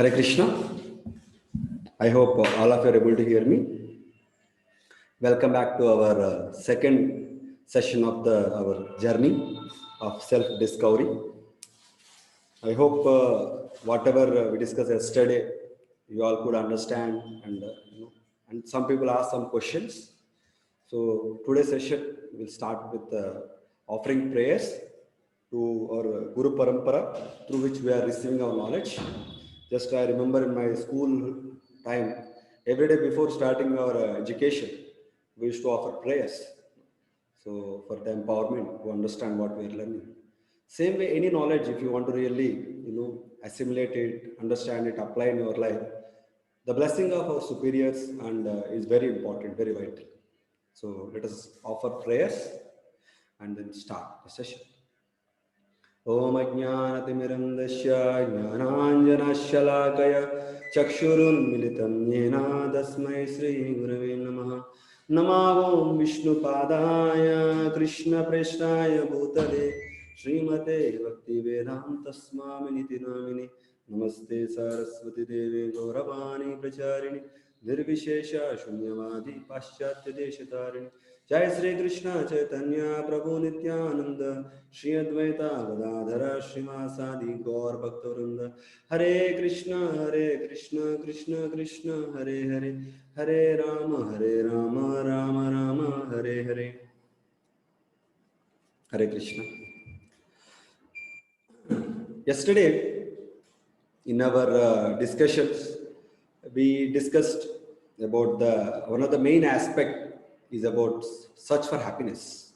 Hare Krishna. I hope all of you are able to hear me. Welcome back to our second session of our journey of self-discovery. I hope whatever we discussed yesterday, you all could understand, and some people ask some questions. So today's session will start with offering prayers to our Guru Parampara, through which we are receiving our knowledge. Just I remember in my school time, every day before starting our education, we used to offer prayers. So for the empowerment to understand what we are learning. Same way, any knowledge, if you want to really, assimilate it, understand it, apply in your life, the blessing of our superiors and is very important, very vital. So let us offer prayers and then start the session. Om Ajnanatimirandasya Jnananjanashalakaya Chakshurunmilitam Yena Tasmai Sri Gurave Namaha. Namo Vishnu Padaya Krishna Preshnaya Bhutale Srimate Bhakti Vedanta Swamini Namini. Namaste Saraswati Devi Gauravani Pracharini Nirvishesha Shunyavadi Paschatya Deshatarini. Jai Sri Krishna Chaitanya Prabhu Nityananda Shri Advaita Gadadhara Srimasadi Gaur Bhaktavranda. Hare Krishna Krishna Krishna Hare Hare Hare Rama Rama Rama Hare Hare. Hare Krishna. Yesterday, in our discussions, we discussed about one of the main aspect is about search for happiness.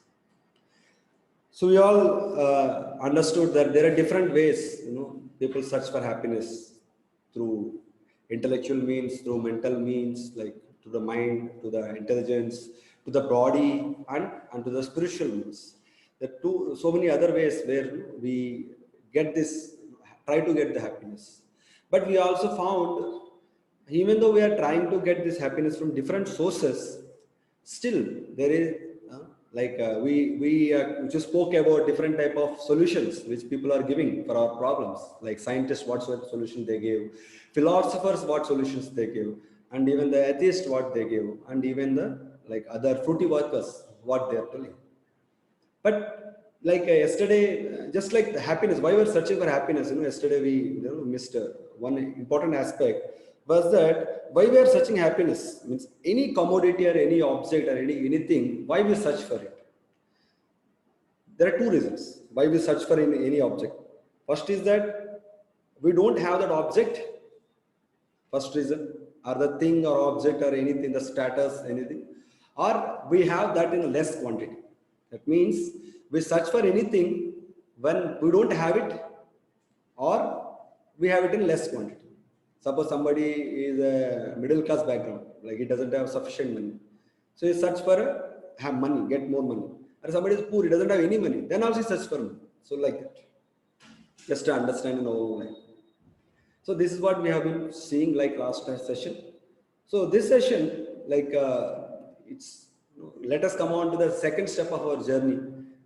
So we all understood that there are different ways, people search for happiness through intellectual means, through mental means, like to the mind, to the intelligence, to the body, and to the spiritual means. There are so many other ways where we get this, try to get the happiness. But we also found, even though we are trying to get this happiness from different sources, still there is we just spoke about different type of solutions which people are giving for our problems, like scientists what sort of solution they give, philosophers what solutions they give, and even the atheists what they give, and even the other fruity workers what they are telling. But yesterday, just like the happiness, why we're searching for happiness, yesterday we missed one important aspect, was that why we are searching happiness means any commodity or any object or anything, why we search for it. There are two reasons why we search for any object. First is that we don't have that object. First reason, or the thing or object or anything, the status, anything, or we have that in a less quantity. That means we search for anything when we don't have it, or we have it in less quantity. Suppose somebody is a middle class background, like he doesn't have sufficient money, so he search for have money, get more money. Or somebody is poor, he doesn't have any money, then also he search for money. So like that, just to understand in our own life. So this is what we have been seeing like last session. So this session, let us come on to the second step of our journey,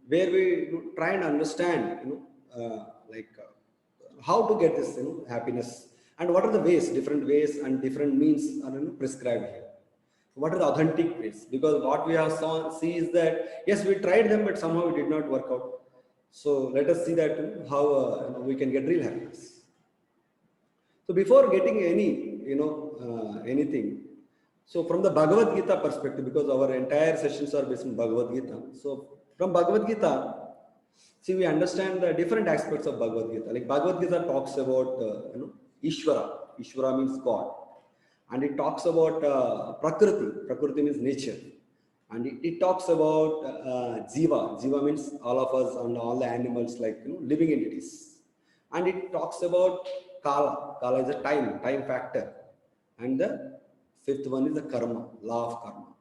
where we try and understand, how to get this, happiness, and what are the ways, different ways and different means are prescribed here. What are the authentic ways? Because what we have see is that yes, we tried them, but somehow it did not work out. So let us see that how we can get real happiness. So before getting any, anything, so from the Bhagavad Gita perspective, because our entire sessions are based on Bhagavad Gita. So from Bhagavad Gita, see, we understand the different aspects of Bhagavad Gita. Like Bhagavad Gita talks about, Ishvara. Ishvara means God. And it talks about Prakriti. Prakriti means nature. And it talks about Jiva. Jiva means all of us and all the animals, like, living entities. And it talks about Kala. Kala is a time factor. And the fifth one is the karma, law of karma.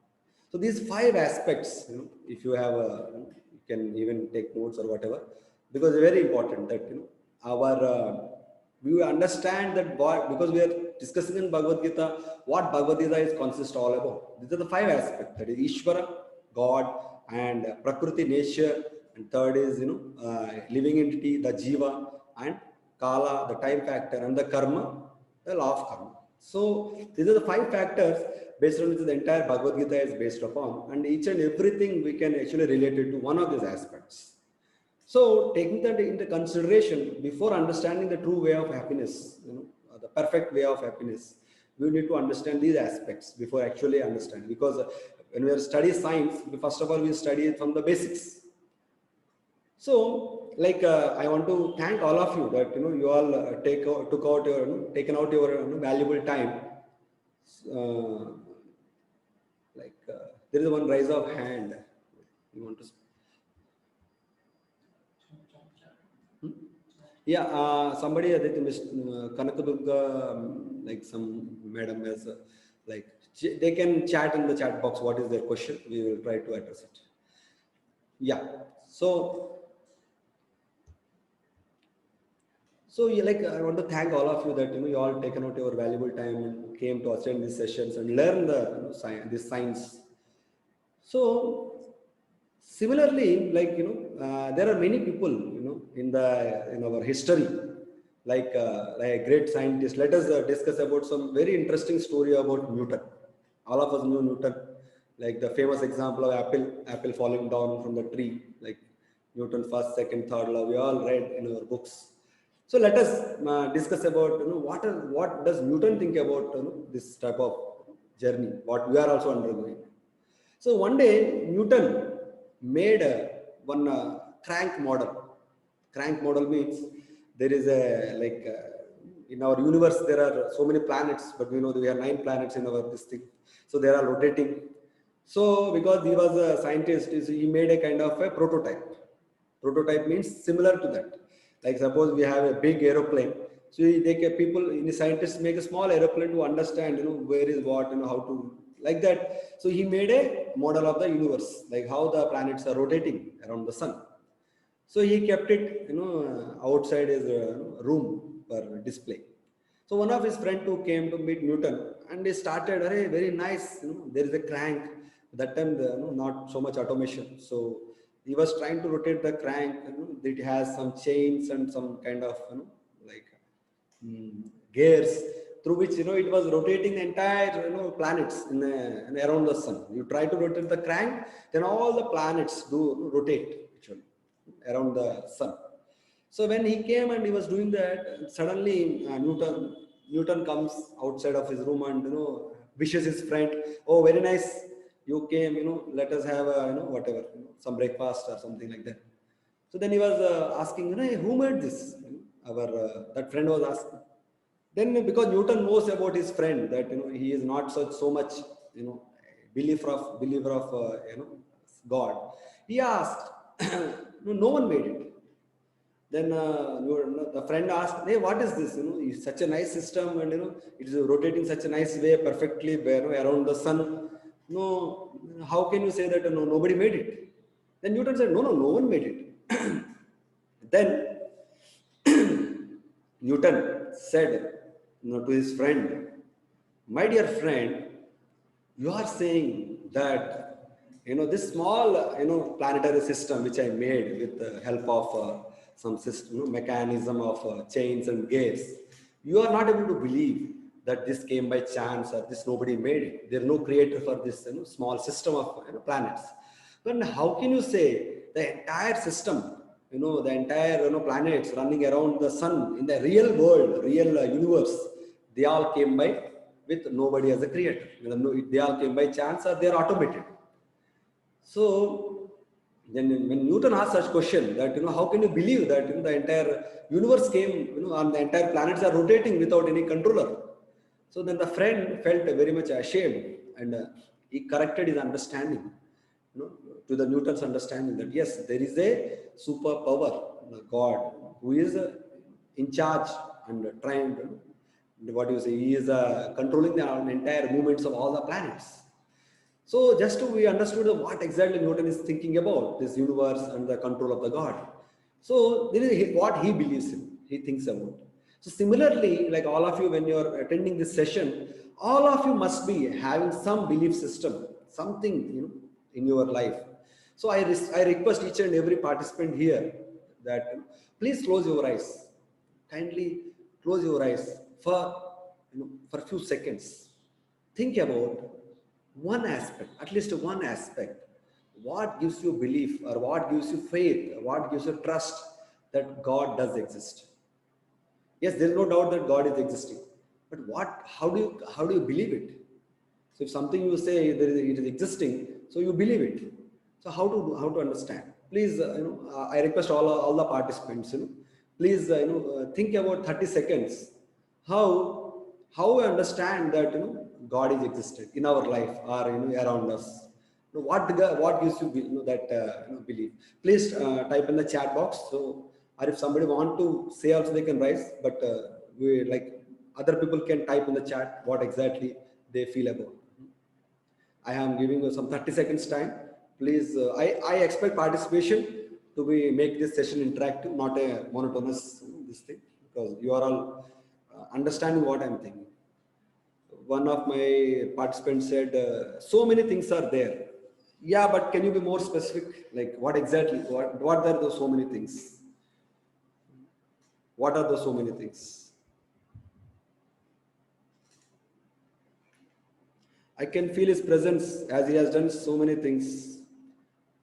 So these five aspects, if you have you can even take notes or whatever, because it's very important that we understand that because we are discussing in Bhagavad Gita what Bhagavad Gita is consist all about. These are the five aspects. That is Ishvara, God, and Prakriti, nature, and third is living entity, the Jiva, and Kala, the time factor, and the karma, the law of karma. So these are the 5 factors based on which the entire Bhagavad Gita is based upon, and each and everything we can actually relate it to one of these aspects. So taking that into consideration before understanding the true way of happiness, the perfect way of happiness, we need to understand these aspects before actually understanding. Because when we are studying science, first of all we study it from the basics. So, like I want to thank all of you that you all taken out your valuable time. There is one raise of hand. You want to? Yeah, somebody, I think Kanakadurga, like some madam has, they can chat in the chat box. What is their question? We will try to address it. Yeah. So I want to thank all of you that you all taken out your valuable time and came to attend these sessions and learn the this science. So similarly, there are many people in our history, like great scientists. Let us discuss about some very interesting story about Newton. All of us knew Newton, like the famous example of apple falling down from the tree, like Newton first, second, third law. We all read in our books. So let us discuss about what does Newton think about this type of journey, what we are also undergoing. So one day Newton made one crank model. Crank model means there is in our universe there are so many planets, but we know that we have 9 planets in our this thing. So they are rotating. So because he was a scientist, he made a kind of a prototype. Prototype means similar to that. Like suppose we have a big aeroplane. So scientists make a small aeroplane to understand, where is what, how to, like that. So he made a model of the universe, like how the planets are rotating around the sun. So he kept it, outside his room for display. So one of his friend who came to meet Newton, and he started, very nice, there is a crank. That time, not so much automation. So he was trying to rotate the crank. It has some chains and some kind of, gears through which, it was rotating the entire, planets in around the sun. You try to rotate the crank, then all the planets do rotate actually around the sun. So when he came and he was doing that, suddenly Newton comes outside of his room and wishes his friend, "Oh, very nice, you came. Let us have whatever, some breakfast or something like that." So then he was asking, "Hey, who made this?" Our that friend was asking. Then because Newton knows about his friend that he is not so much believer of God, he asked, "No one made it." Then the friend asked, "Hey, what is this? It's such a nice system, and it is rotating such a nice way, perfectly around the sun. No, how can you say that nobody made it?" Then Newton said, "No, no one made it." Then Newton said to his friend, "My dear friend, you are saying that this small planetary system which I made with the help of some system mechanism of chains and gears, you are not able to believe that this came by chance or this nobody made it. There is no creator for this small system of planets. Then how can you say the entire system, the entire planets running around the sun in the real world, real universe, they all came by with nobody as a creator. They all came by chance or they are automated." So then when Newton asked such question that how can you believe that the entire universe came and the entire planets are rotating without any controller? So then the friend felt very much ashamed, and he corrected his understanding to the Newton's understanding that yes, there is a superpower, God, who is in charge and trying to, what do you say, he is controlling the entire movements of all the planets. So just to we understood what exactly Newton is thinking about this universe and the control of the God. So this is what he believes in, he thinks about. So similarly, like all of you, when you are attending this session, all of you must be having some belief system, something in your life. So I request each and every participant here that please close your eyes. Kindly close your eyes for for a few seconds, think about one aspect, at least one aspect. What gives you belief, or what gives you faith, or what gives you trust that God does exist? Yes, there is no doubt that God is existing, but how do you believe it? So if something you say it is existing, so you believe it. So how to understand? Please, I request all the participants, please, think about 30 seconds. How we understand that God is existed in our life, or around us. What gives you, that belief? Please type in the chat box. So, or if somebody want to say also, they can rise. But we like other people can type in the chat what exactly they feel about. I am giving you some 30 seconds time. Please, I expect participation to be make this session interactive, not a monotonous this thing, because you are all understanding what I'm thinking. One of my participants said, so many things are there. Yeah, but can you be more specific? Like what exactly? What are those so many things? What are those so many things? I can feel his presence as he has done so many things.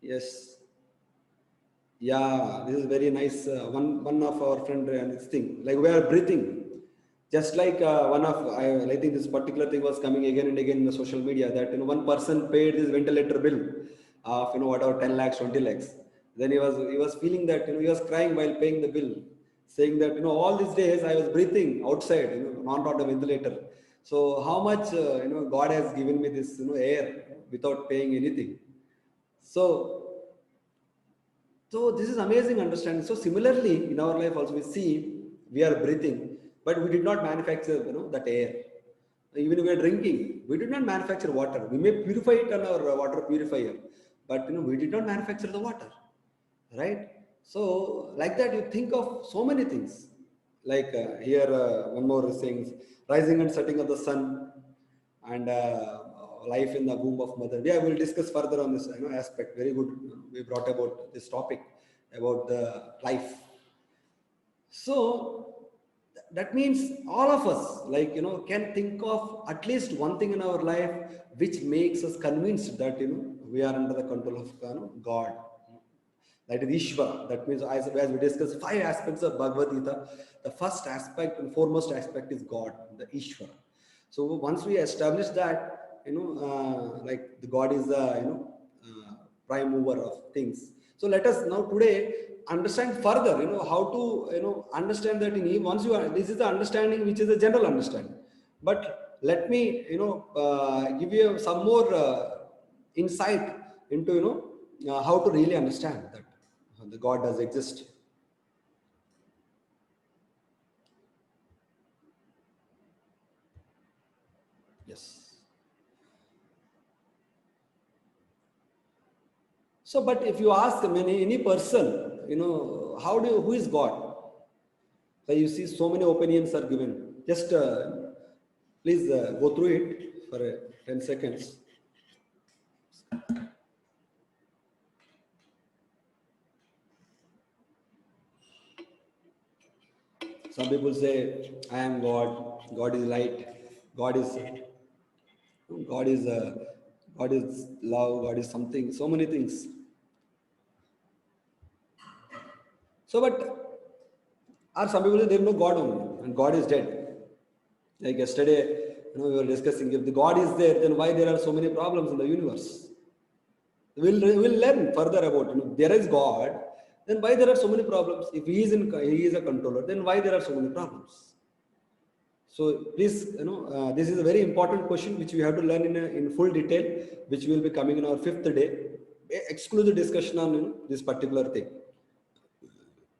Yes. Yeah, this is very nice. One of our friend and this thing, like we are breathing. Just like I think this particular thing was coming again and again in the social media, that one person paid his ventilator bill of whatever 10 lakhs, 20 lakhs. Then he was feeling that he was crying while paying the bill, saying that all these days I was breathing outside, not on the ventilator. So how much God has given me this air without paying anything. So this is amazing understanding. So similarly, in our life also we see we are breathing, but we did not manufacture that air. Even we are drinking, we did not manufacture water. We may purify it on our water purifier, but we did not manufacture the water, right? So like that, you think of so many things. Like here, one more things: rising and setting of the sun, and life in the womb of mother. Yeah, we'll discuss further on this aspect. Very good. We brought about this topic about the life. So that means all of us, like can think of at least one thing in our life which makes us convinced that we are under the control of God. That is Ishvara. That means, as we discussed, 5 aspects of Bhagavad Gita. The first aspect and foremost aspect is God, the Ishvara. So once we establish that, like the God is the prime mover of things. So let us now today understand further. How to understand that in once you are. This is the understanding which is a general understanding. But let me give you some more insight into how to really understand that the God does exist. Yes. So, but if you ask any person, who is God? So you see, so many opinions are given. Just please go through it for 10 seconds. Some people say, I am God, God is light, God is God is God is love, God is something, so many things. So, but are some people say there is no God only, and God is dead. Like yesterday, we were discussing, if the God is there, then why there are so many problems in the universe? We'll learn further about there is God, then why there are so many problems? If he is a controller, then why there are so many problems? So please, this is a very important question which we have to learn in full detail, which will be coming in our 5th day. Exclusive discussion on this particular thing.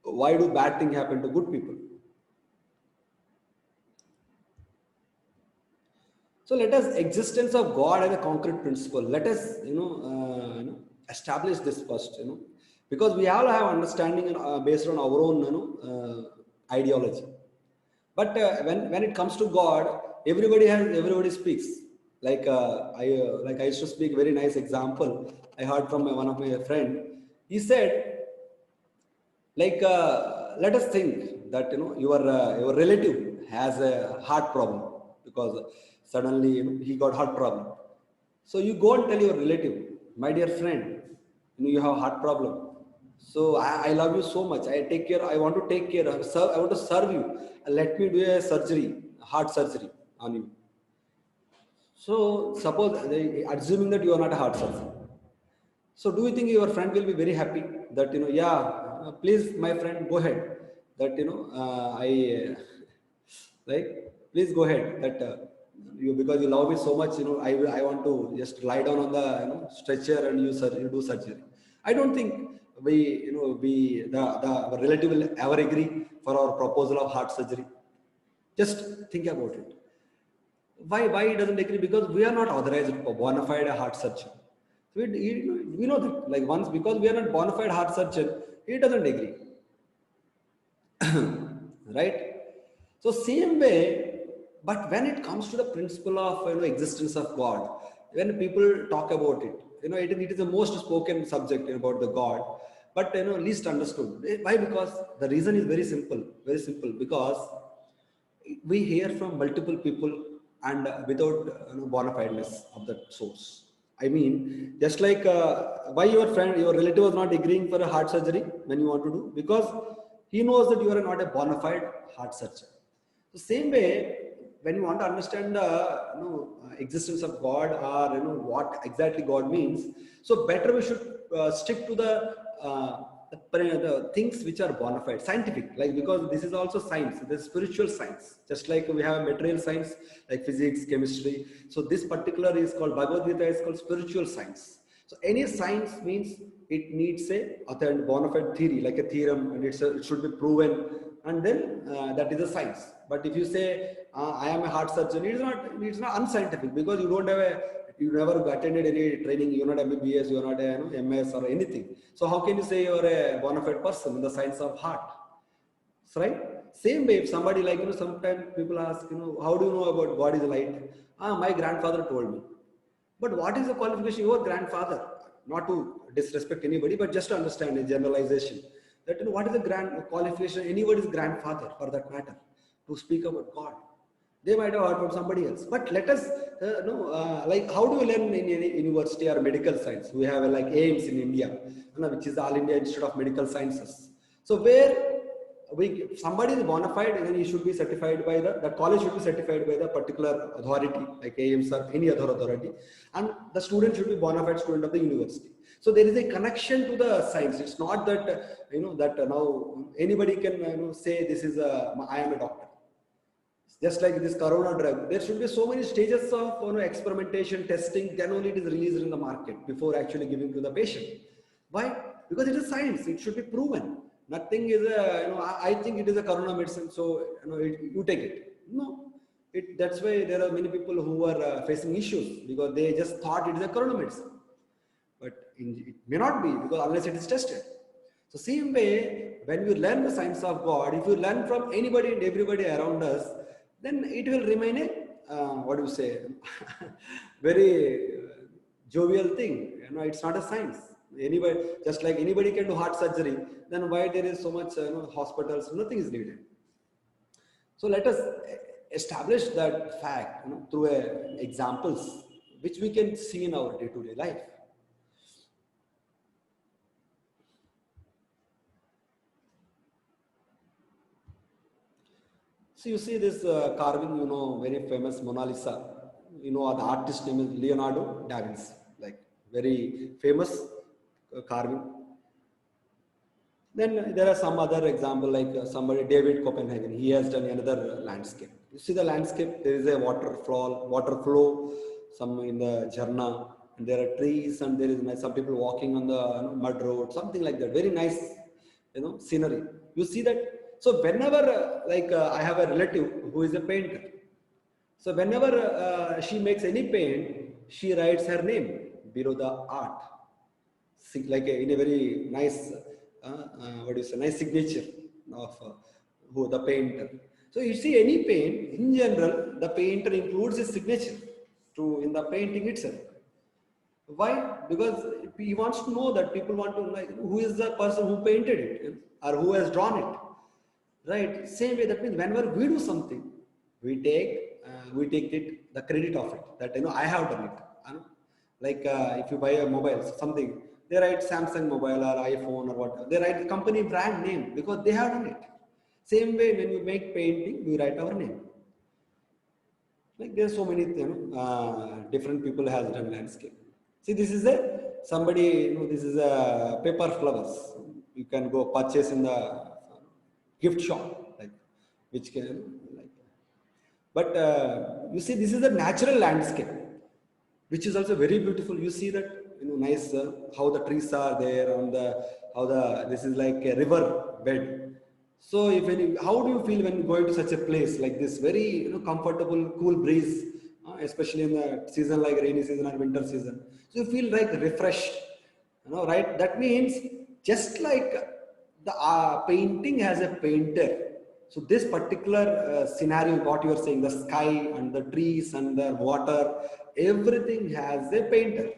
Why do bad things happen to good people? So let us existence of God as a concrete principle. Let us establish this first. Because we all have understanding based on our own ideology. But when it comes to God, everybody speaks. Like I used to speak very nice example. I heard from one of my friend. He said, like let us think that your relative has a heart problem. because suddenly he got heart problem. So you go and tell your relative, my dear friend, you have heart problem. So I love you so much. I take care. I want to take care. I want to serve you. Let me do a surgery, heart surgery on you. So suppose, assuming that you are not a heart surgeon, so do you think your friend will be very happy that, yeah, please, my friend, go ahead. That, like, please go ahead. That you, because you love me so much, I want to just lie down on the stretcher and you do surgery. I don't think the relative will ever agree for our proposal of heart surgery. Just think about it. Why he doesn't agree? Because we are not authorized bona fide heart surgeon. So we know that, like, once, because we are not bona fide heart surgeon, he doesn't agree. Right? So same way, but when it comes to the principle of existence of God, when people talk about it, it is the most spoken subject about the God, but least understood. Why? Because the reason is very simple. Because we hear from multiple people and without bona fideness of that source. I mean, just like why your friend, your relative was not agreeing for a heart surgery when you want to do, because he knows that you are not a bona fide heart surgeon. The same way, when you want to understand the existence of God, or what exactly God means, so better we should stick to the things which are bona fide, scientific, like, because this is also science, this is spiritual science, just like we have material science like physics, chemistry. So this particular is called Bhagavad Gita, is called spiritual science. So any science means it needs a authentic bona fide theory, like a theorem, and it should be proven, and then that is a science. But if you say I am a heart surgeon, it's not unscientific, because you never attended any training, you're not MBBS, you're not a MS or anything. So how can you say you're a bona fide person in the science of heart? So, right? Same way, if somebody, like, sometimes people ask, how do you know about God is light? My grandfather told me. But what is the qualification? Your grandfather, not to disrespect anybody, but just to understand a generalization. That, what is the qualification? Anybody's grandfather, for that matter, to speak about God. They might have heard from somebody else. But let us know, like, how do you learn in any university or medical science? We have like AIIMS in India, which is All India Institute of Medical Sciences. So where somebody is bona fide, then he should be certified by the college should be certified by the particular authority, like AIIMS or any other authority, and the student should be bona fide student of the university. So there is a connection to the science. It's not that now anybody can say this is I am a doctor. Just like this corona drug, there should be so many stages of experimentation, testing, then only it is released in the market before actually giving to the patient. Why? Because it is science. It should be proven. Nothing is I think it is a corona medicine, so you take it. No, that's why there are many people who are facing issues, because they just thought it is a corona medicine, but it may not be, because unless it is tested. So same way, when you learn the science of God, if you learn from anybody and everybody around us, then it will remain a very jovial thing. It's not a science. Anybody, just like anybody can do heart surgery, then why there is so much hospitals? Nothing is needed. So let us establish that fact through examples which we can see in our day-to-day life. So you see this carving, very famous Mona Lisa. The artist name is Leonardo da Vinci, like very famous carving. Then there are some other example, like somebody, David Copenhagen. He has done another landscape. You see the landscape, there is a water flow, some in the jharna, and there are trees, and there is some people walking on the mud road, something like that. Very nice, scenery. You see that. So whenever, I have a relative who is a painter. So whenever she makes any paint, she writes her name below the art, like in a very nice, nice signature of who the painter. So you see any paint, in general, the painter includes his signature in the painting itself. Why? Because he wants to know that people want to who is the person who painted it or who has drawn it. Right? Same way, that means whenever we do something, we take we take it the credit of it, that I have done it. Like if you buy a mobile something, they write Samsung mobile or iPhone or whatever, they write the company brand name because they have done it. Same way when you make painting, we write our name. Like there's so many different people has done landscape. See, this is a somebody, this is a paper flowers. You can go purchase in the gift shop, like which can like. But you see, this is a natural landscape, which is also very beautiful. You see that nice how the trees are there on the how the this is like a river bed. So if any, how do you feel when going to such a place like this? Very comfortable, cool breeze, especially in the season like rainy season or winter season. So you feel like refreshed, right? That means just like the painting has a painter. So this particular scenario, what you are saying, the sky and the trees and the water, everything has a painter.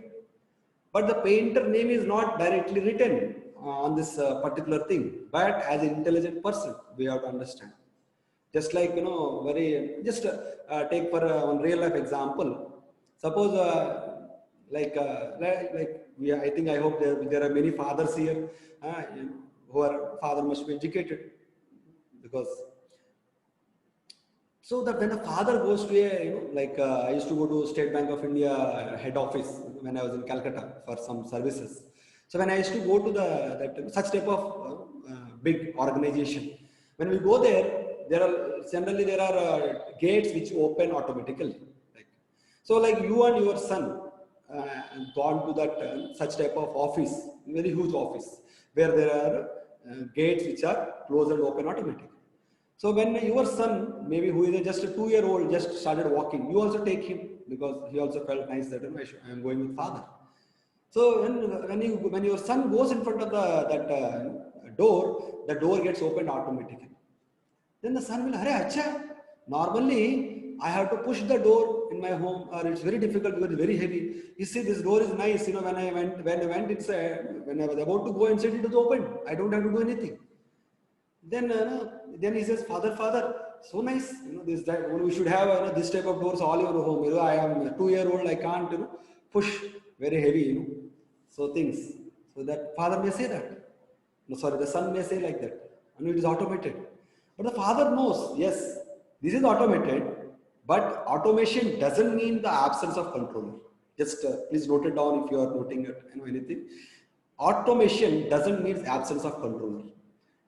But the painter name is not directly written on this particular thing. But as an intelligent person, we have to understand. Just like, just take for one real life example. Suppose I think, I hope there are many fathers here who are, father must be educated. Because so that when the father goes to I used to go to State Bank of India head office when I was in Calcutta for some services. So when I used to go to such type of big organization, when we go there, there are gates which open automatically. So like you and your son gone to that such type of office, very huge office, where there are gates which are closed and open automatically. So when your son, maybe who is just a 2-year-old, just started walking, you also take him because he also felt nice that I am going with father. So when your son goes in front of that door, the door gets opened automatically. Then the son will, Acha, normally I have to push the door in my home, or it's very difficult because it's very heavy. You see, this door is nice. When I went, when I was about to go inside, it was open. I don't have to do anything. Then he says, Father, so nice. This we should have this type of doors all your home. I am a 2-year-old. I can't push very heavy. So things. So that father may say that. No, sorry, the son may say like that. It is automated. But the father knows, yes, this is automated, but automation doesn't mean the absence of controller. Just please note it down if you are noting it, anything. Automation doesn't mean absence of controller.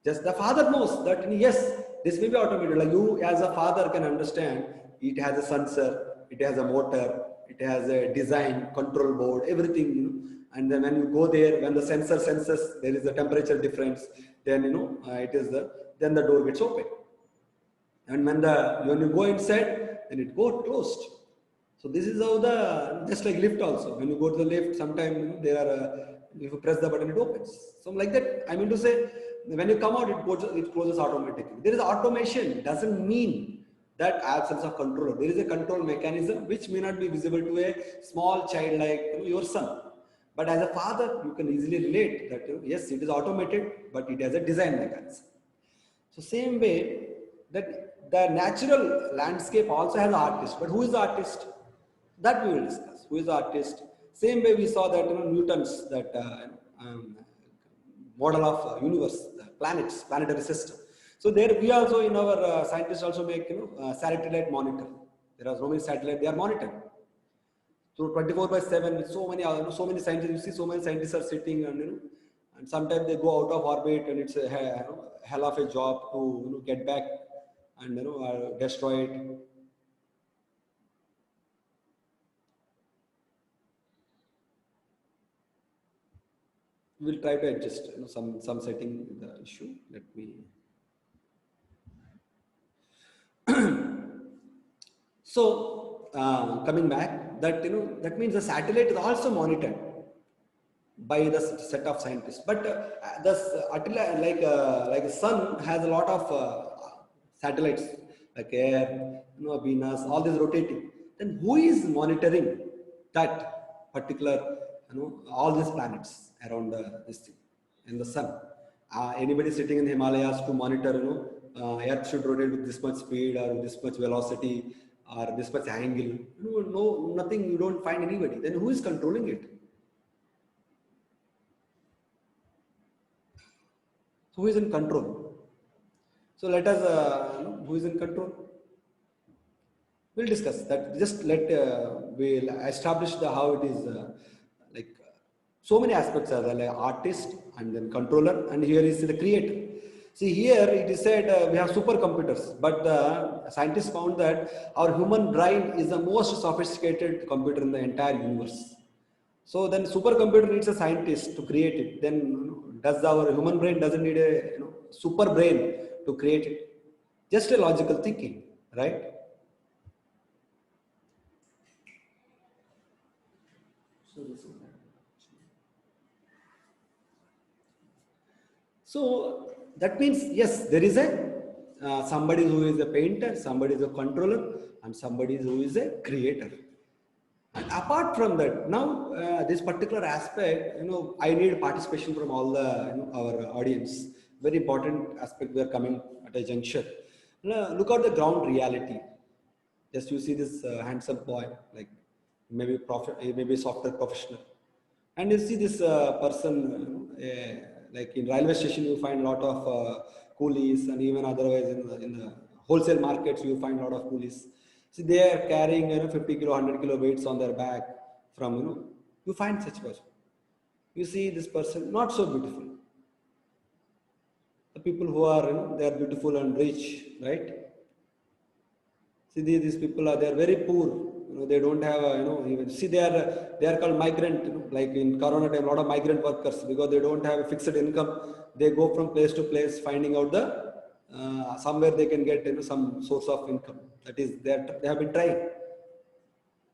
Just the father knows that yes, this may be automated. Like you as a father can understand, it has a sensor, it has a motor, it has a design, control board, everything, And then when you go there, when the sensor senses there is a temperature difference, then then the door gets open. And when you go inside, then it goes closed. So this is how just like lift also. When you go to the lift, sometimes there are if you press the button, it opens. So like that, I mean to say, when you come out, it closes automatically. There is automation, doesn't mean that absence of controller. There is a control mechanism which may not be visible to a small child like your son. But as a father, you can easily relate that yes, it is automated, but it has a design mechanism. So same way that the natural landscape also has an artist. But who is the artist? That we will discuss. Who is the artist? Same way we saw that Newton's model of universe, planets, planetary system. So there we also in our scientists also make satellite monitor. There are so many satellites, they are monitored. So 24/7 with so many scientists. You see, so many scientists are sitting and and sometimes they go out of orbit and it's a hell of a job to get back and destroy it. We'll try to adjust some setting in the issue. Let me. So coming back, that that means the satellite is also monitored by the set of scientists. But like the sun has a lot of satellites like Air, Venus, all this rotating. Then who is monitoring that particular, all these planets around this thing in the sun? Anybody sitting in the Himalayas to monitor, Earth should rotate with this much speed or with this much velocity, or this much angle. No, nothing. You don't find anybody. Then who is controlling it? Who is in control? So let us who is in control? We'll discuss that. Just we'll establish how it is like so many aspects are there, like artist and then controller, and here is the creator. See, here it is said we have supercomputers, but scientists found that our human brain is the most sophisticated computer in the entire universe. So then supercomputer needs a scientist to create it. Then does our human brain doesn't need a super brain to create it? Just a logical thinking, right? So that means yes, there is a somebody who is a painter, somebody is a controller, and somebody who is a creator. And apart from that, now this particular aspect, I need participation from all the our audience. Very important aspect. We are coming at a juncture. Now, look at the ground reality. Just you see this handsome boy, like maybe software professional, and you see this person, like in railway station, you find a lot of coolies, and even otherwise in the wholesale markets, you find a lot of coolies. See, they are carrying 50 kilo, 100 kilo weights on their back. From you find such person. You see this person not so beautiful. The people who are they are beautiful and rich, right? See, these people they are very poor. They don't have even see they are called migrant. Like in Corona time, a lot of migrant workers, because they don't have a fixed income. They go from place to place, finding out the somewhere they can get some source of income. That is they have been trying.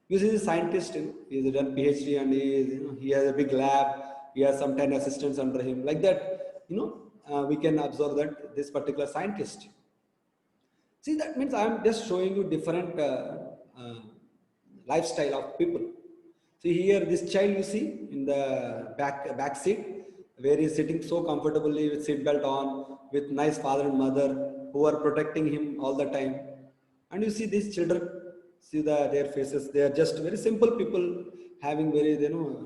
You see the scientist, he has done PhD, and he has a big lab. He has some 10 assistants under him. Like that, we can observe that this particular scientist. See, that means I am just showing you different lifestyle of people. See here, this child you see in the back seat, where he is sitting so comfortably with seat belt on, with nice father and mother who are protecting him all the time. And you see these children, see their faces. They are just very simple people, having very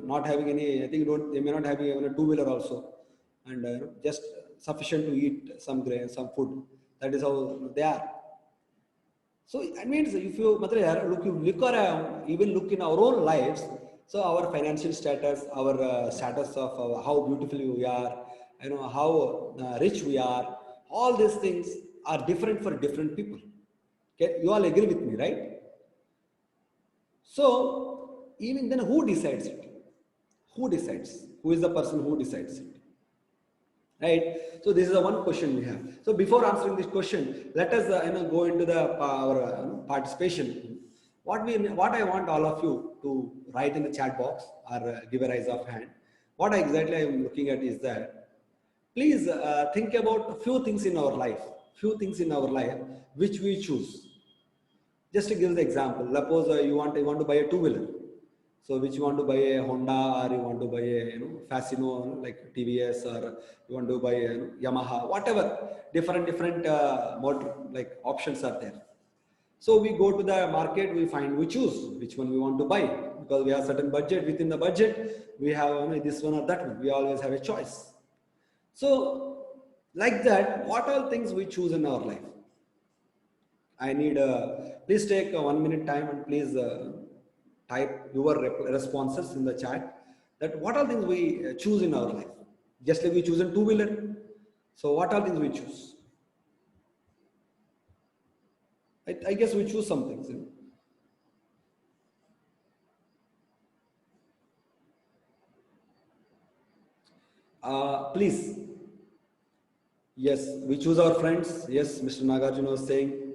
not having any. I think they may not have even a two-wheeler also, and just sufficient to eat some grain, some food. That is how they are. So it means if you look around, even look in our own lives, so our financial status, our status of how beautiful we are, how rich we are, all these things are different for different people. Okay, you all agree with me, right? So even then, who decides it? Who decides? Who is the person who decides it? Right. So this is the one question we have. So before answering this question, let us go into the our participation. What I want all of you to write in the chat box or give a raise of hand. What exactly I am looking at is that please think about a few things in our life. Few things in our life which we choose. Just to give the example, suppose you want to buy a two-wheeler. So which you want to buy a Honda, or you want to buy a Fascino like TVS, or you want to buy a Yamaha, whatever, different motor like options are there. So we go to the market, we choose which one we want to buy, because we have certain budget. Within the budget, we have this one or that one. We always have a choice. So like that, what all things we choose in our life? I need please take 1 minute time and please type your responses in the chat, that what are things we choose in our life. Just like we choose a two-wheeler. So what are things we choose? I guess we choose some things. Please. Yes, we choose our friends. Yes, Mr. Nagarjuna was saying.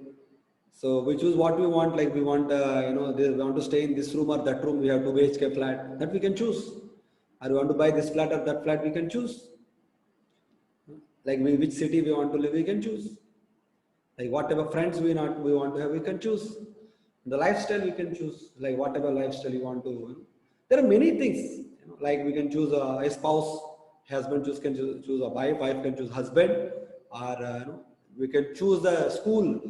So we choose what we want, like we want, we want to stay in this room or that room, we have 2 BHK flat, that we can choose. Or we want to buy this flat or that flat, we can choose. Like which city we want to live, we can choose. Like whatever friends we want to have, we can choose. The lifestyle we can choose, like whatever lifestyle you want to. There are many things, like we can choose a spouse, husband can choose a wife can choose husband, or we can choose the school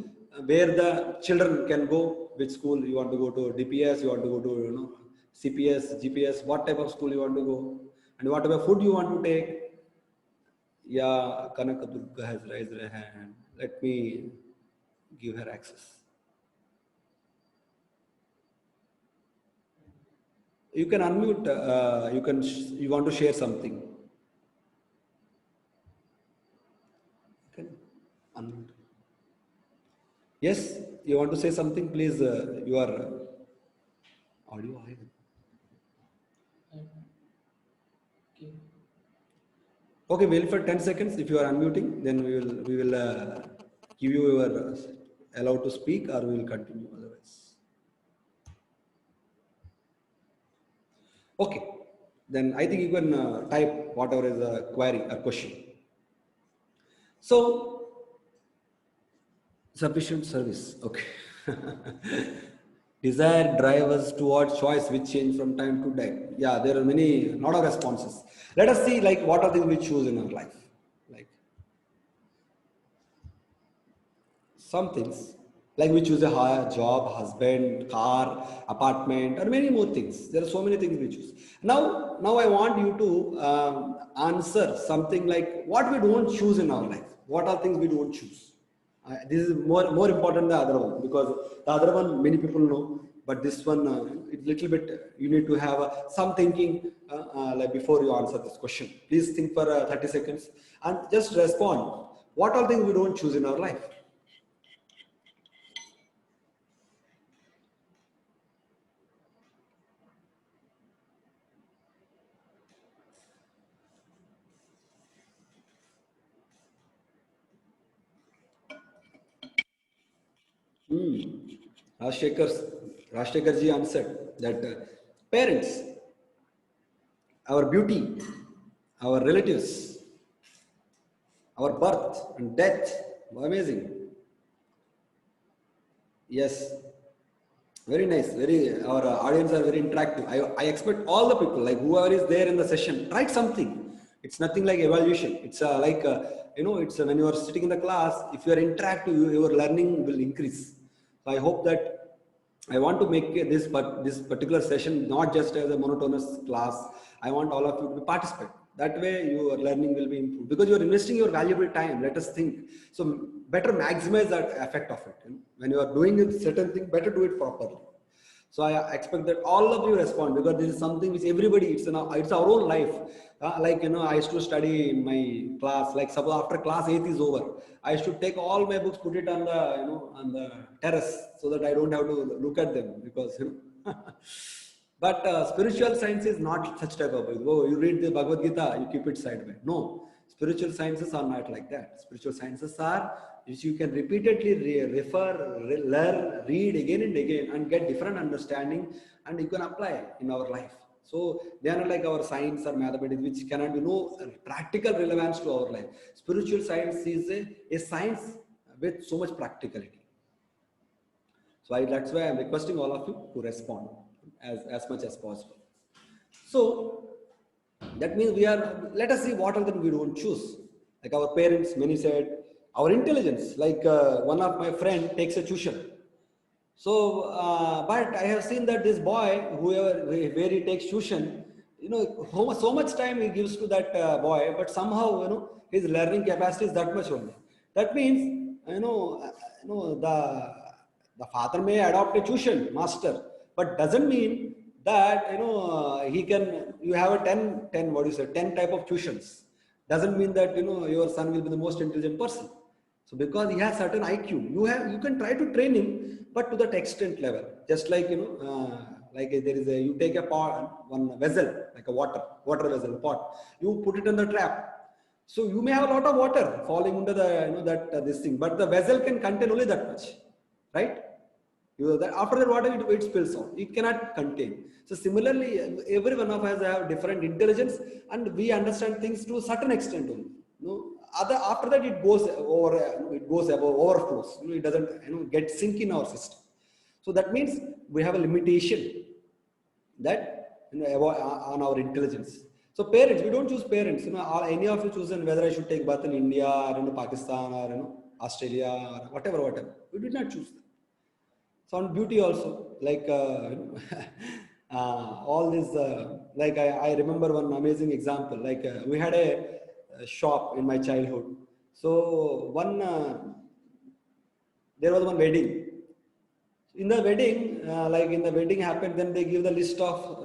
where the children can go, which school you want to go to, DPS, you want to go to, CPS, GPS, what type of school you want to go, and what type of food you want to take. Yeah, Kanaka Durga has raised her hand. Let me give her access. You can unmute. You want to share something. You can unmute. Yes, you want to say something, please. You are audio. Okay, wait for 10 seconds. If you are unmuting, then we will give you your allowed to speak, or we will continue otherwise. Okay, then I think you can type whatever is a query or question. So, sufficient service. Okay. Desire drive us towards choice which change from time to time. Yeah, there are many, lot of responses. Let us see like what are things we choose in our life. Like some things, like we choose a job, husband, car, apartment, or many more things. There are so many things we choose. Now I want you to answer something like what we don't choose in our life. What are things we don't choose? This is more important than the other one, because the other one many people know, but this one it's little bit you need to have some thinking like before you answer this question. Please think for 30 seconds and just respond. What are things we don't choose in our life? Rajshekhar, Rajshekhar ji answered that parents, our beauty, our relatives, our birth and death. Amazing. Yes, very nice. Very our audience are very interactive. I expect all the people, like whoever is there in the session, write something. It's nothing like evaluation. It's it's when you are sitting in the class. If you are interactive, your learning will increase. So I hope that I want to make this particular session not just as a monotonous class. I want all of you to participate. That way, your learning will be improved because you are investing your valuable time. Let us think. So better maximize that effect of it. When you are doing a certain thing, better do it properly. So I expect that all of you respond, because this is something which everybody, it's our own life. I used to study in my class, like suppose after class 8 is over, I used to take all my books, put it on the, on the terrace, so that I don't have to look at them, because, but spiritual science is not such type of book. Oh, you read the Bhagavad Gita, you keep it sideways. No, spiritual sciences are not like that. Spiritual sciences are which you can repeatedly learn, read again and again, and get different understanding, and you can apply in our life. So they are not like our science or mathematics, which cannot be no practical relevance to our life. Spiritual science is a science with so much practicality. So that's why I'm requesting all of you to respond as much as possible. So that means let us see what are the we don't choose. Like our parents, many said, our intelligence, like one of my friend takes a tuition. So, but I have seen that this boy, where he takes tuition, so much time he gives to that boy, but somehow, his learning capacity is that much only. That means, the father may adopt a tuition master, but doesn't mean that, you have a 10 type of tuitions. Doesn't mean that, your son will be the most intelligent person. So because he has certain IQ, you can try to train him, but to that extent level. Just like like you take a pot, one vessel, like a water vessel, a pot. You put it in the trap. So you may have a lot of water falling under the this thing, but the vessel can contain only that much, right? After that water it spills out. It cannot contain. So similarly, every one of us have different intelligence, and we understand things to a certain extent only. After that it goes over, overflows. It doesn't get sink in our system. So that means we have a limitation that on our intelligence. So parents, we don't choose parents. Any of you chosen whether I should take birth in India or in Pakistan or Australia or whatever. We did not choose them. So on beauty also, like all this, like I remember one amazing example. Like we had a shop in my childhood. So there was one wedding. In the wedding, like in the wedding happened, then they give the list of